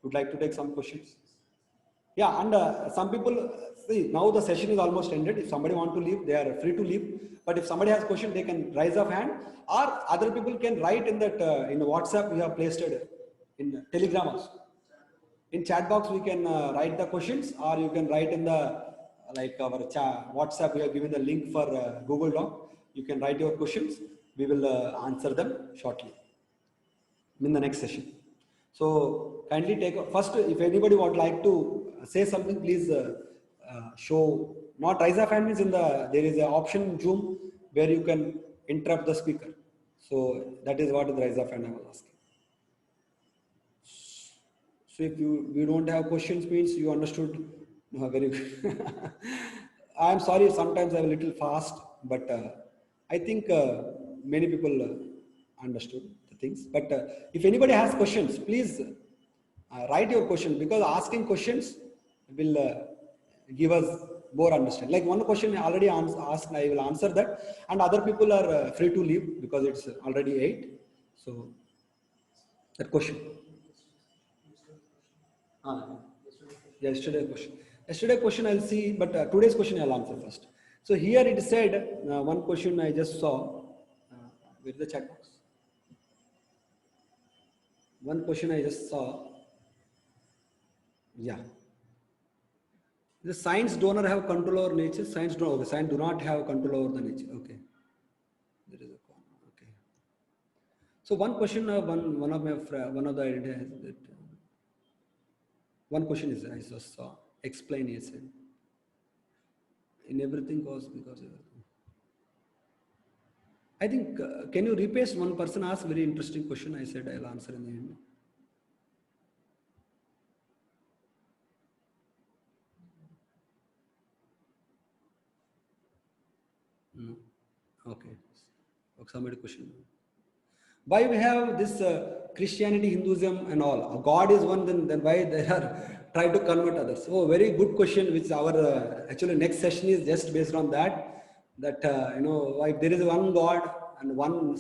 would like to take some questions. Yeah, and some people, see, now the session is almost ended. If somebody want to leave, they are free to leave. But if somebody has question, they can raise of hand, or other people can write in that in the WhatsApp we have placed it, in Telegram also. In chat box we can write the questions, or you can write in the like our WhatsApp. We have given the link for Google Doc. You can write your questions. We will answer them shortly in the next session. So kindly take first. If anybody would like to say something, please show. Not raise of hand means there is an option in Zoom where you can interrupt the speaker. So that is what the raise of hand I was asking. So if we don't have questions, means you understood. Very good. I am sorry, sometimes I'm a little fast, but I think many people understood the things. But if anybody has questions, please write your question, because asking questions will give us more understanding. Like one question I already asked, I will answer that, and other people are free to leave because it's already 8. So that question. Yesterday question. Yesterday question I'll see, but today's question I'll answer first. So here it said, one question I just saw. Where is the chat box? One question I just saw. Yeah. The science donor have control over nature. Science do not have control over the nature. Okay. There is a okay. So one question, one of the ideas that one question is I just saw. Explain, he said. In everything cause because everything. I think, can you repaste? One person asked very interesting question. I said I'll answer in the end. Okay. Somebody question. Why we have this Christianity, Hinduism and all? God is one, then why they are trying to convert others? So very good question, which our actually next session is just based on that. That if there is one God and one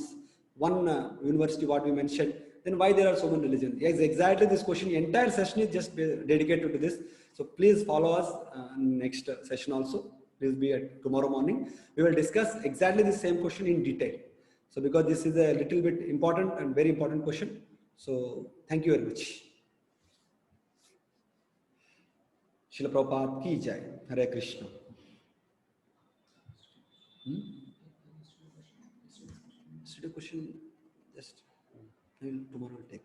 university, what we mentioned, then why there are so many religions? Yes, exactly this question. The entire session is just dedicated to this. So please follow us next session also. Please be at tomorrow morning. We will discuss exactly the same question in detail. So because this is a little bit important and very important question. So thank you very much. Srila Prabhupada ki jai. Hare Krishna. Question just tomorrow will take.